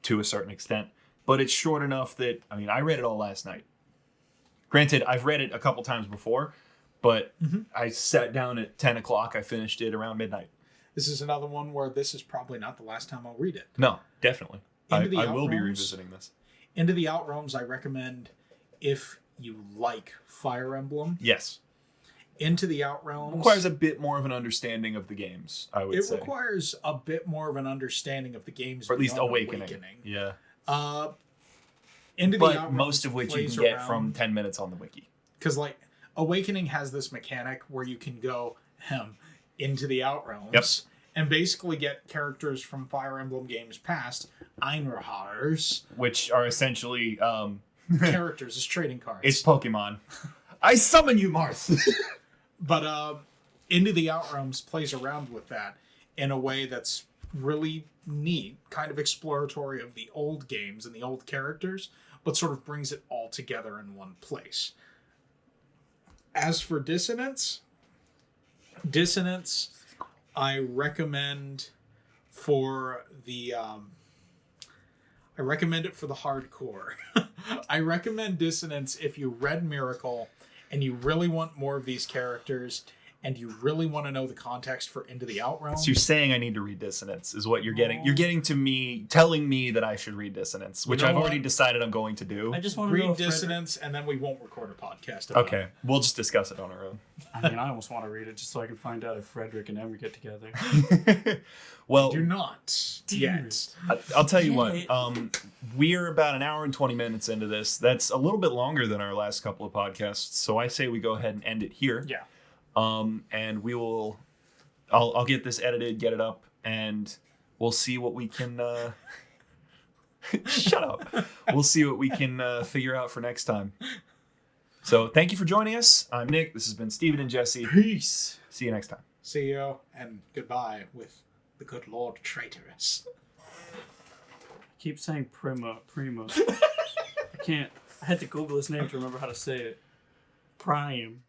to a certain extent, but it's short enough that, I mean, I read it all last night. Granted, I've read it a couple times before, but I sat down at 10 o'clock. I finished it around midnight. This is another one where this is probably not the last time I'll read it. No, definitely. I will be revisiting this. Into the Outrealms, I recommend if you like Fire Emblem. Yes. Into the Outrealms requires a bit more of an understanding of the games, I would say. It requires a bit more of an understanding of the games. Or at least awakening. Yeah. Into the Outrealms, most of which you can get from 10 minutes on the wiki. Because, like, Awakening has this mechanic where you can go into the Outrealms and basically get characters from Fire Emblem games past, Einrahars. Which are essentially... characters as trading cards. It's Pokemon. I summon you, Marth! But Into the Outrealms plays around with that in a way that's really neat, kind of exploratory of the old games and the old characters, but sort of brings it all together in one place. As for Dissonance, I recommend for the... I recommend it for the hardcore. I recommend Dissonance if you read Miracle and you really want more of these characters and you really want to know the context for Into the Outrealms. So you're saying I need to read Dissonance is what you're getting. You're getting to me, telling me that I should read Dissonance, which I've already decided I'm going to do. I just want to read Dissonance and then we won't record a podcast about it. We'll just discuss it on our own. I mean, I almost want to read it just so I can find out if Frederick and Emma get together. Well, do not yet. I'll tell you what. We're about an hour and 20 minutes into this. That's a little bit longer than our last couple of podcasts. So I say we go ahead and end it here. Yeah. And we will. I'll get this edited, get it up, and we'll see what we can. Shut up. We'll see what we can figure out for next time. So thank you for joining us. I'm Nick. This has been Steven and Jesse. Peace. See you next time. See you and goodbye with the good Lord Traitorous. I keep saying Prima. I can't. I had to Google his name to remember how to say it. Prime.